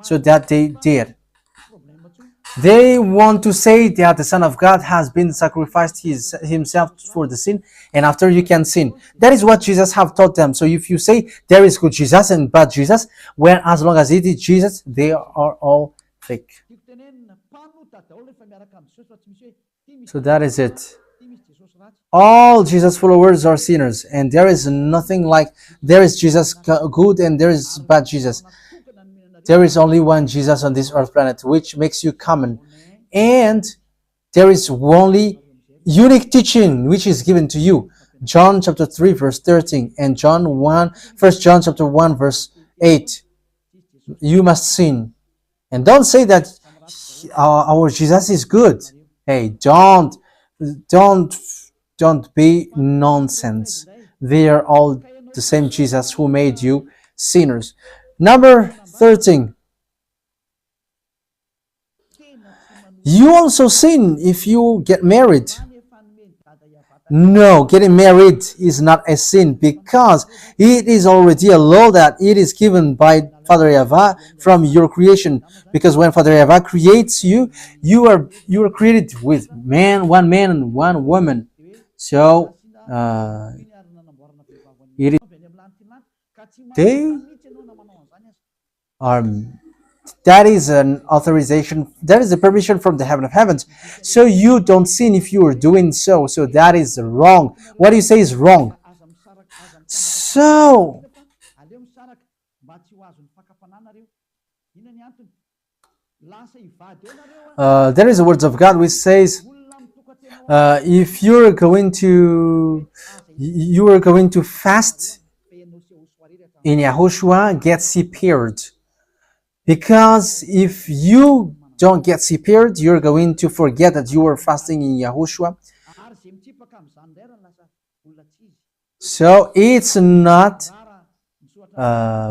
So that they did. They want to say that the Son of God has been sacrificed himself for the sin, and after you can sin. That is what Jesus have taught them. So if you say there is good Jesus and bad Jesus, well, as long as it is Jesus, they are all fake. So that is it. All Jesus followers are sinners, and there is nothing like there is Jesus good and there is bad Jesus. There is only one Jesus on this earth planet, which makes you common, and there is only unique teaching which is given to you. John chapter 3 verse 13 and First John chapter 1 verse 8. You must sin, and don't say that our Jesus is good. Hey, don't be nonsense. They are all the same Jesus who made you sinners. Number 13. You also sin if you get married. No, getting married is not a sin, because it is already a law that it is given by Father YAHVAH from your creation. Because when Father YAHVAH creates you, you are created with one man and one woman. So they are. That is an authorization. That is a permission from the heaven of heavens. So you don't sin if you are doing so. So that is wrong. What you say is wrong. So there is a words of God which says, if you are going to fast in YAHOSHUAH, get prepared. Because if you don't get prepared, you're going to forget that you are fasting in YAHOSHUAH. So it's not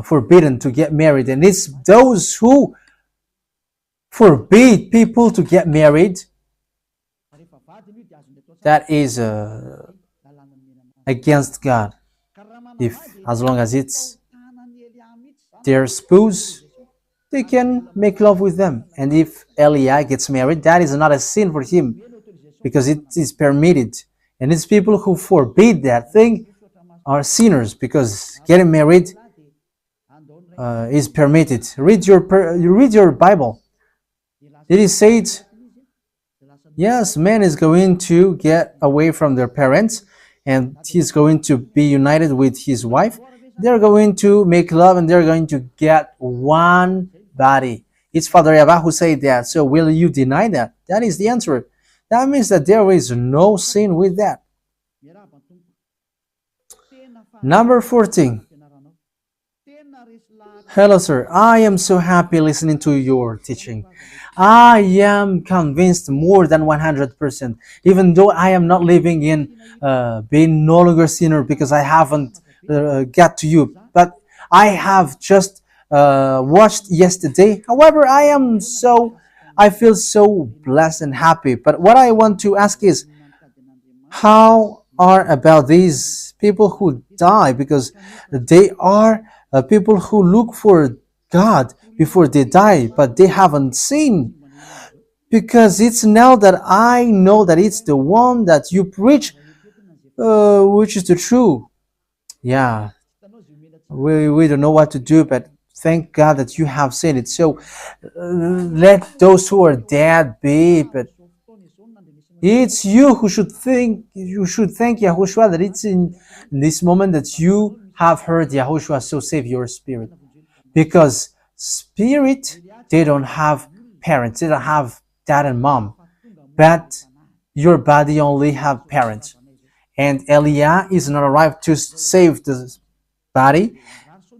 forbidden to get married, and it's those who forbid people to get married that is against God. As long as it's their spouse, they can make love with them. And if Eliah gets married, that is not a sin for him, because it is permitted. And it's people who forbid that thing are sinners, because getting married is permitted. You read your Bible. It is said, yes, man is going to get away from their parents, and he's going to be united with his wife. They're going to make love, and they're going to get one body. It's Father YAHVAH who said that. So will you deny that? That is the answer. That means that there is no sin with that. Number 14. Hello, sir. I am so happy listening to your teaching. I am convinced more than 100%, even though I am not living in being no longer sinner because I haven't got to you. But I have just watched yesterday. However, I feel so blessed and happy. But what I want to ask is, how are about these people who die, because they are people who look for God before they die, but they haven't seen, because it's now that I know that it's the one that you preach, which is the truth. Yeah, we don't know what to do, but thank God that you have seen it. So let those who are dead be, but it's you who should think. You should thank Yahushua that it's in this moment that you have heard Yahushua, so save your spirit. Because spirit, they don't have parents, they don't have dad and mom, but your body only have parents. And Eliah is not arrived to save the body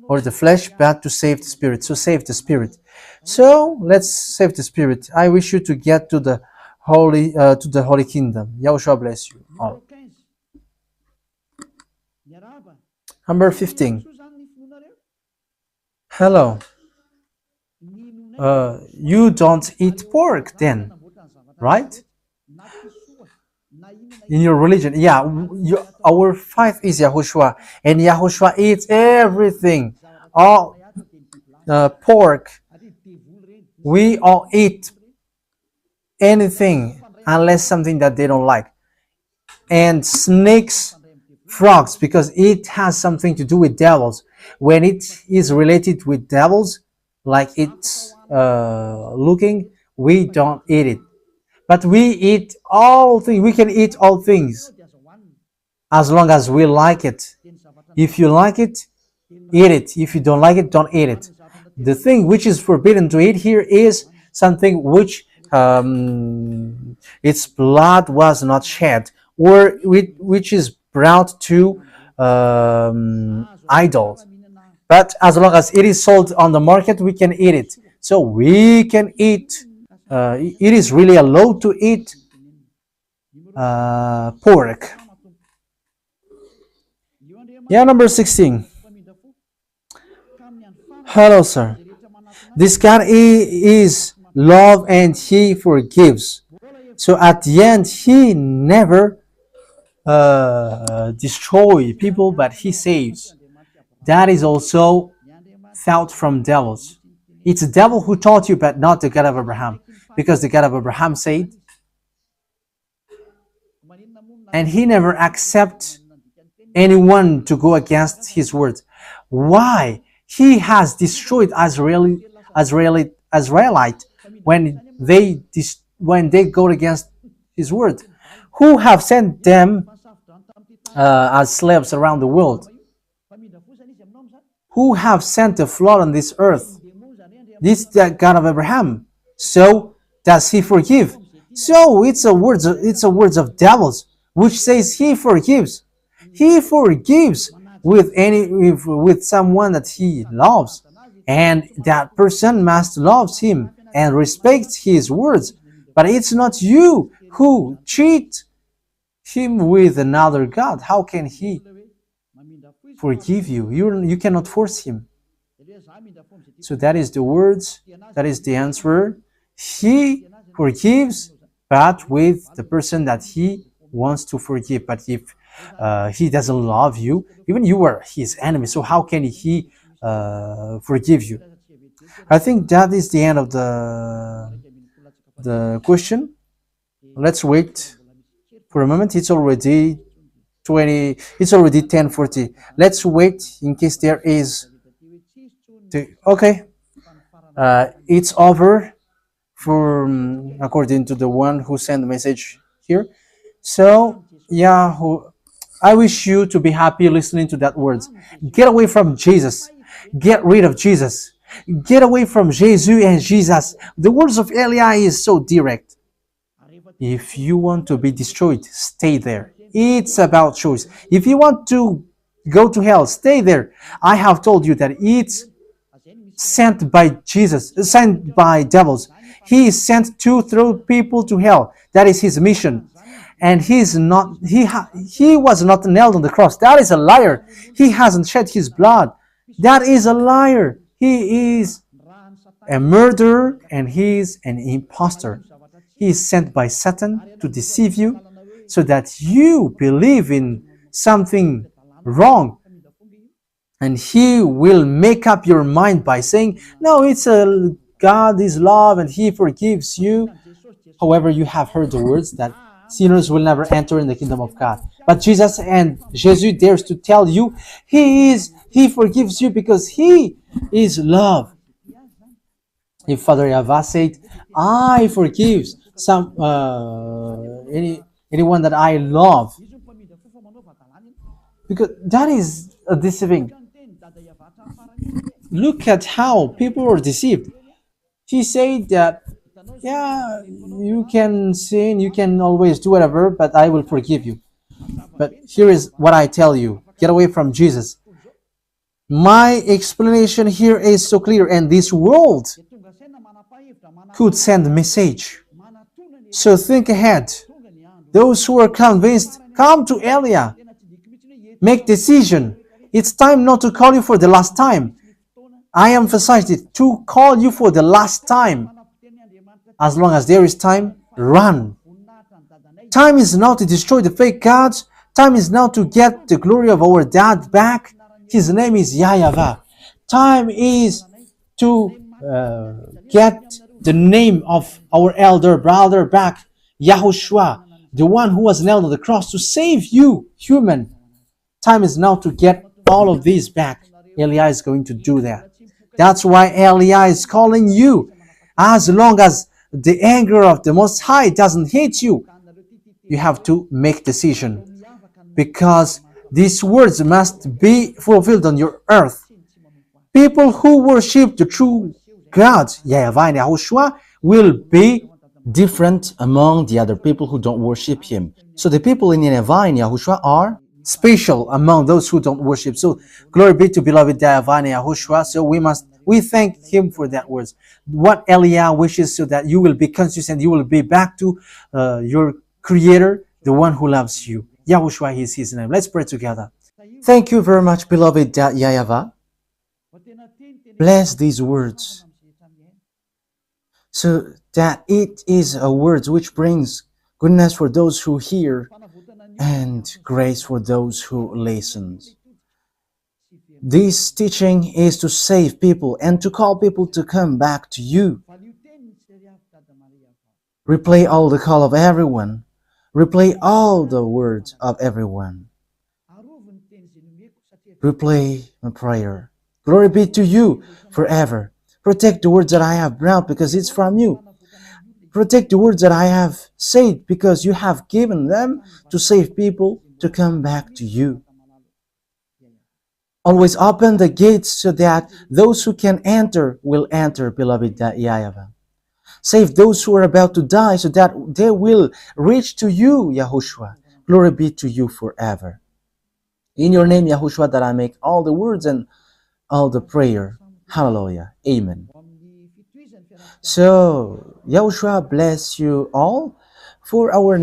or the flesh, but to save the spirit. So save the spirit. So let's save the spirit. I wish you to get to the holy kingdom. Yahushua bless you all. Number 15. Hello. You don't eat pork then, right? In your religion, yeah. Our faith is Yahushua, and Yahushua eats everything, all pork. We all eat anything unless something that they don't like. And snakes, frogs, because it has something to do with devils. When it is related with devils, like it's looking, we don't eat it. But we eat all things. We can eat all things as long as we like it. If you like it, eat it. If you don't like it, don't eat it. The thing which is forbidden to eat here is something which its blood was not shed, or which is brought to idols. But as long as it is sold on the market, we can eat it. So we can eat. It is really allowed to eat pork. Yeah, number 16. Hello, sir. This God is love and He forgives. So at the end, He never destroys people, but He saves. That is also thought from devils. It's the devil who taught you, but not the God of Abraham. Because the God of Abraham said, and He never accepts anyone to go against His words. Why? He has destroyed Israelite when they go against His word. Who have sent them as slaves around the world? Who have sent the flood on this earth? This is the God of Abraham. So does He forgive? So it's a words of devils, which says He forgives. He forgives with someone that He loves, and that person must love Him and respect His words. But it's not you who cheat Him with another God. How can He forgive you? You cannot force Him. So that is the words, that is the answer. He forgives, but with the person that He wants to forgive. But if He doesn't love you, even you are His enemy, so how can He forgive you? I think that is the end of the question. Let's wait for a moment. It's already 10:40. Let's wait in case there is Okay, it's over for according to the one who sent the message here. So yeah, I wish you to be happy listening to that words. Get away from Jesus. Get rid of Jesus. Get away from Jesus and Jesus. The words of Eli is so direct. If you want to be destroyed, stay there. It's about choice. If you want to go to hell, stay there. I have told you that it's sent by Jesus, sent by devils. He is sent to throw people to hell. That is his mission. And he was not nailed on the cross. That is a liar. He hasn't shed his blood. That is a liar. He is a murderer and he is an impostor. He is sent by Satan to deceive you so that you believe in something wrong. And he will make up your mind by saying, no, it's a God is love and he forgives you. However, you have heard the words that sinners will never enter in the kingdom of God. But Jesus dares to tell you, he forgives you because he is love. If Father YAHVAH said, I forgive anyone that I love, because that is a deceiving. Look at how people are deceived. He said that, yeah, you can sin, you can always do whatever, but I will forgive you. But here is what I tell you. Get away from Jesus. My explanation here is so clear, and this world could send a message. So think ahead. Those who are convinced, come to Elia. Make decision. It's time not to call you for the last time. I emphasized it, to call you for the last time. As long as there is time, run. Time is now to destroy the fake gods. Time is now to get the glory of our dad back. His name is YAHVAH. Time is to get the name of our elder brother back, YAHOSHUAH, the one who was nailed on the cross to save you, human. Time is now to get all of these back. Eli is going to do that. That's why Eli is calling you. As long as the anger of the Most High doesn't hit you, you have to make decision, because these words must be fulfilled on your earth. People who worship the true God, YAHVAH and YAHOSHUAH, will be different among the other people who don't worship him. So the people in YAHVAH and YAHOSHUAH are special among those who don't worship. So glory be to beloved YAHVAH and YAHOSHUAH. So we thank him for that words. What Elia wishes, so that you will be consistent, you will be back to your Creator, the one who loves you. YAHOSHUAH is his name. Let's pray together. Thank you very much, beloved YAHVAH. Bless these words, so that it is a word which brings goodness for those who hear and grace for those who listen. This teaching is to save people and to call people to come back to you. Replay all the call of everyone. Replay all the words of everyone. Replay my prayer. Glory be to you forever. Protect the words that I have brought, because it's from you. Protect the words that I have said, because you have given them to save people to come back to you. Always open the gates so that those who can enter will enter, beloved YAHVAH. Save those who are about to die so that they will reach to you, YAHOSHUAH. Glory be to you forever. In your name, YAHOSHUAH, that I make all the words and all the prayer. Hallelujah. Amen. So, YAHOSHUAH bless you all for our